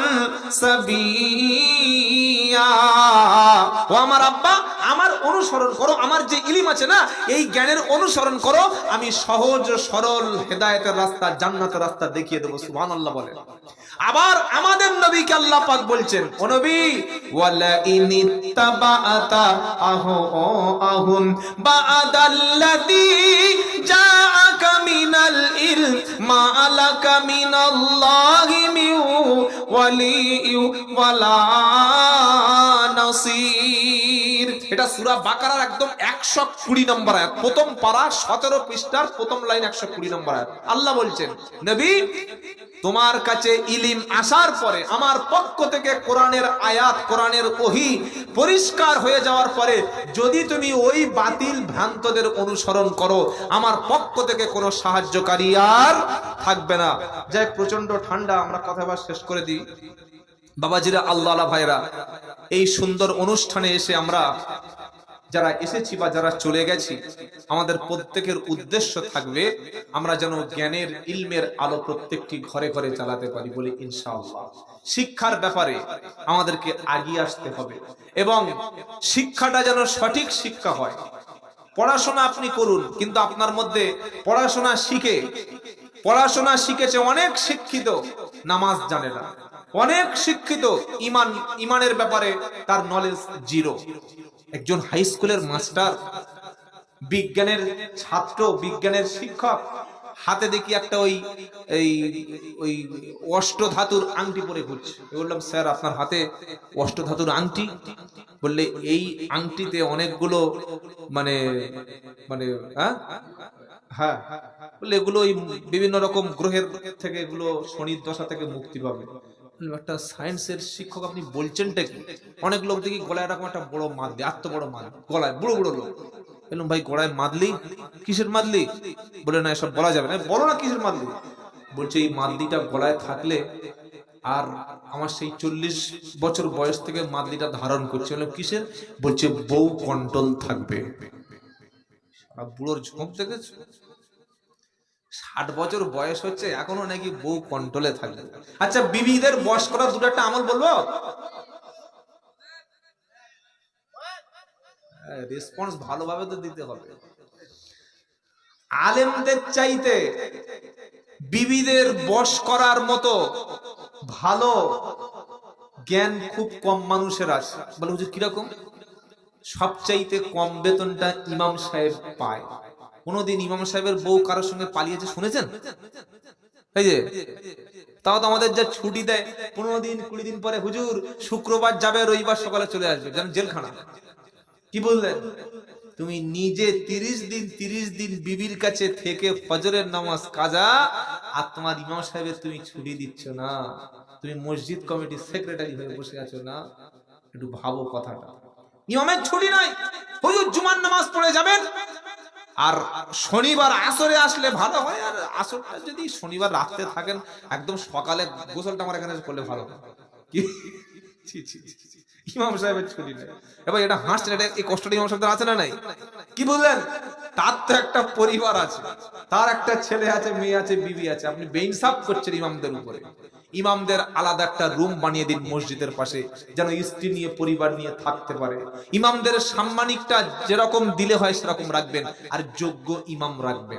সাবিলা। দুনিয়া। ও আমার আব্বা, আমার অনুসরণ করো, আমার যে ইলম আছে না, এই জ্ঞানের অনুসরণ করো, আমি সহজ সরল হেদায়েতের রাস্তা, জান্নাতের রাস্তা দেখিয়ে দেবো। সুবহানাল্লাহ বলেন। আবার আমাদের নবীকে আল্লাহ পাক বলছেন, ও নবী, ওয়ালা ইনিত্তাবাআতা আহওয়াহুম বা'দাল্লাযী জাআকা মিনাল ইলম মা লাকা মিনাল্লাহি মিন ওয়ালিয়্যিন ওয়ালা নাসীর। এটা সূরা বাকারার একদম 120 নম্বর আয়াত, প্রথম পারা 17 পৃষ্ঠার প্রথম লাইন, 120 নম্বর আয়াত। আল্লাহ বলছেন, নবী, তোমার কাছে ইলম আসার পরে, আমার পক্ষ থেকে কোরআনের আয়াত, কোরআনের ওহী পরিষ্কার হয়ে যাওয়ার পরে যদি তুমি ওই বাতিল ভ্রান্তদের অনুসরণ করো, আমার পক্ষ থেকে কোনো সাহায্যকারী আর থাকবে না। যাই প্রচন্ড ঠান্ডা, আমরা কথা আবার শেষ করে দিই। বাবাজিরা, আল্লাহ ভাইরা, এই সুন্দর অনুষ্ঠানে এসে আমরা যারা এসেছি বা যারা চলে গেছি, আমাদের প্রত্যেকের উদ্দেশ্য থাকবে আমরা যেন জ্ঞানের, ইলমের আলো প্রত্যেকটি ঘরে ঘরে জ্বালাতে পারি বলে ইনশাআল্লাহ। শিক্ষার ব্যাপারে আমাদেরকে এগিয়ে আসতে হবে এবং শিক্ষাটা যেন সঠিক শিক্ষা হয়। পড়াশোনা আপনি করুন, কিন্তু আপনার মধ্যে পড়াশোনা শিখেছে অনেক শিক্ষিত, নামাজ জানে না। অনেক শিক্ষিত, ইমানের ব্যাপারে তার নলেজ জিরো। একজন হাই স্কুলের মাস্টার, বিজ্ঞানের ছাত্র, বিজ্ঞানের শিক্ষক, হাতে দেখি একটা ওই অষ্টধাতুর আংটি পরে ঘুরছে। বললাম, স্যার আপনার হাতে অষ্টধাতুর আংটি? বললে, এই আংটিতে অনেকগুলো মানে মানে হ্যাঁ, বললে এগুলো ওই বিভিন্ন রকম গ্রহের থেকে, এগুলো শনির দশা থেকে মুক্তি পাবে। একটা সায়েন্সের শিক্ষক, আপনি বলছেনটা কি? অনেক লোক দেখি গলায় এরকম একটা বড় মাদ দেয়, এত বড় মাদ গলায়, বুড়ো বুড়ো লোক। বললাম, ভাই গলায় মাদলি? কিসের মাদলি? বলে, না এসব বলা যাবে না। বলো না কিসের মাদলি? বলছে, এই মাদলিটা গলায় থাকলে আর আমার সেই 40 বছর বয়স থেকে মাদলিটা ধারণ করছে। বললাম, কিসের? বলছে, বউ কন্ট্রোল থাকবে। বুড়োর ঝোঁক দেখেছো? 60 বছর বয়স হচ্ছে, এখনো নাকি বউ কন্ট্রোলে থাকবে। আচ্ছা, বিবিদের বশ করা দুটো একটা আমল বলবো, রেসপন্স ভালোভাবে তো দিতে হবে। আলেমদের চাইতে বিবিদের বশ করার মতো ভালো জ্ঞান খুব কম মানুষের আছে। বলে, হুজুর কিরকম? সবচাইতে কম বেতনটা ইমাম সাহেব পায়। কোনদিন ইমাম সাহেবের বউ কারোর সঙ্গে পালিয়েছে শুনেছেন? এই যে, তাও তো আমাদের যা ছুটি দেয় 15 দিন 20 দিন পরে, হুজুর শুক্রবার যাবে, রবিবার সকালে চলে আসবে, যেন জেলখানা। কি বললেন? তুমি নিজে 30 দিন বিবির কাছে থেকে ফজরের নামাজ কাজা, আর তোমার ইমাম সাহেবের তুমি ছুটি দিচ্ছ না, তুমি মসজিদ কমিটির সেক্রেটারি হয়ে বসে আছো না? একটু ভাবো কথাটা। ইমামের ছুটি নাই, হুজুর জুমার নামাজ পড়ে যাবেন, আর শনিবার আসরে আসলে ভালো হয়। আর আসরটা যদি শনিবার রাতে থাকেন, একদম সকালে গোসলটা আমার এখানে করলে ভালো হয়। কি ইমাম সাহেবের ছুটি নেই? এবার এটা হাসছেন, এটা এই কষ্টটা ইমাম সাহেবদের আছে না নাই? কি বললেন? তার তো একটা পরিবার আছে, তার একটা ছেলে আছে, মেয়ে আছে, বিবি আছে। আপনি বেইনসাফ করছেন ইমামদের উপরে। ইমামদের আলাদা একটা রুম বানিয়ে দিন মসজিদের পাশে, যেন স্ত্রী নিয়ে, পরিবার নিয়ে থাকতে পারে। ইমামদের সাম্মানিকটা যেরকম দিলে হয় সেরকম রাখবেন, আর যোগ্য ইমাম রাখবেন।